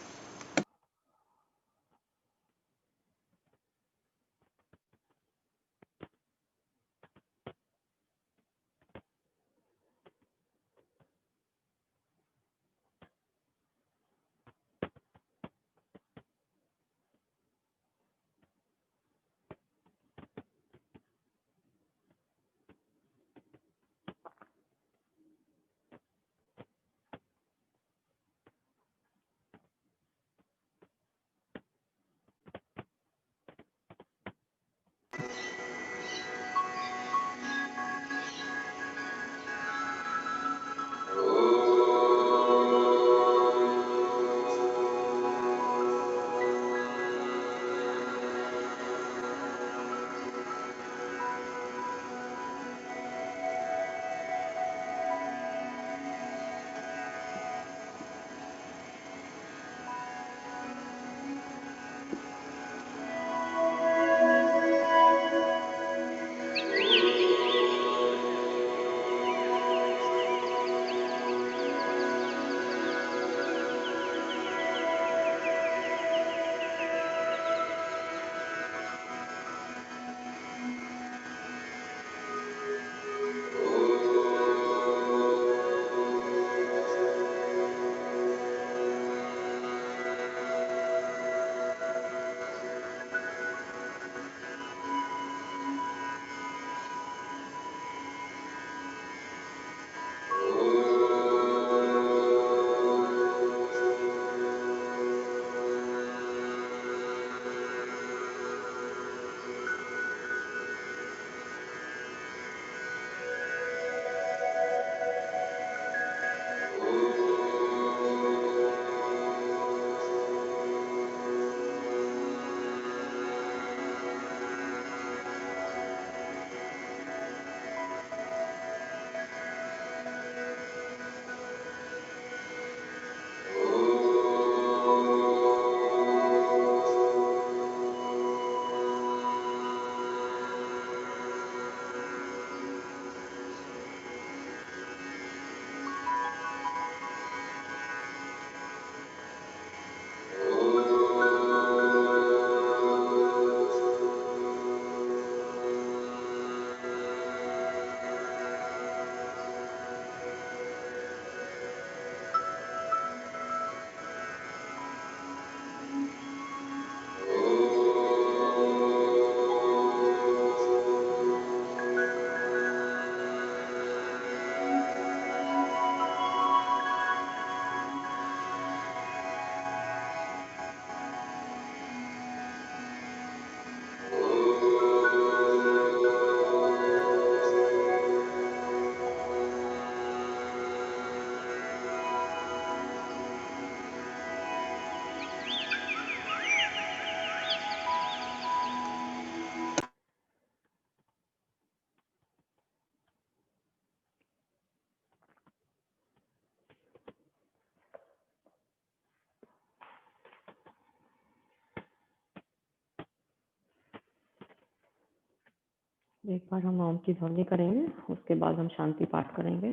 एक बार हम ओम की ध्वनि करेंगे, उसके बाद हम शांति पाठ करेंगे।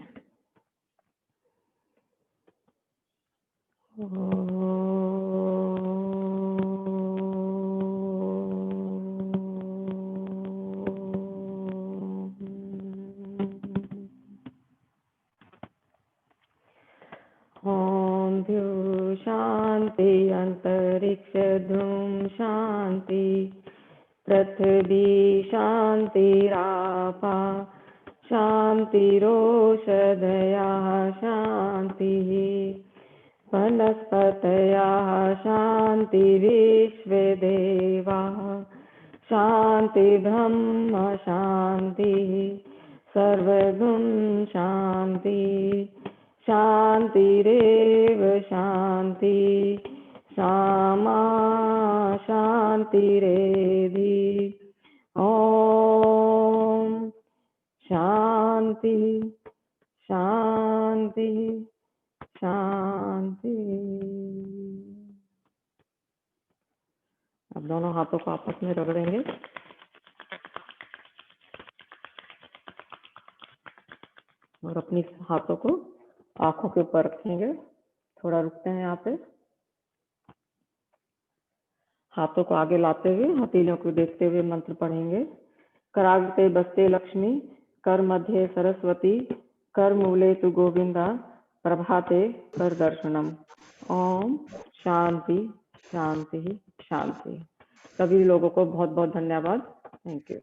ओम द्यू शांति अंतरिक्ष धूम शांति पृथ्वी शान्तिरापा शान्तिरोषधयः शान्तिः वनस्पतयः शान्तिर्विश्वे देवाः शान्ति ब्रह्म शान्तिः सर्वगुण शान्ति शान्तिरेव शान्ति सामा शान्तिरेधि ॐ शान्ति शान्ति शान्ति। अब दोनों हाथों को आपस में रगड़ेंगे और अपनी हाथों को आंखों के ऊपर रखेंगे, थोड़ा रुकते हैं यहाँ पे। हाथों को आगे लाते हुए हथेलियों को देखते हुए मंत्र पढ़ेंगे। कराग्ते बस्ते लक्ष्मी, कर मध्य सरस्वती, कर मूले तु गोविंदा, प्रभाते कर दर्शनम। ओम शांति शांति शांति। सभी लोगों को बहुत बहुत धन्यवाद। Thank you.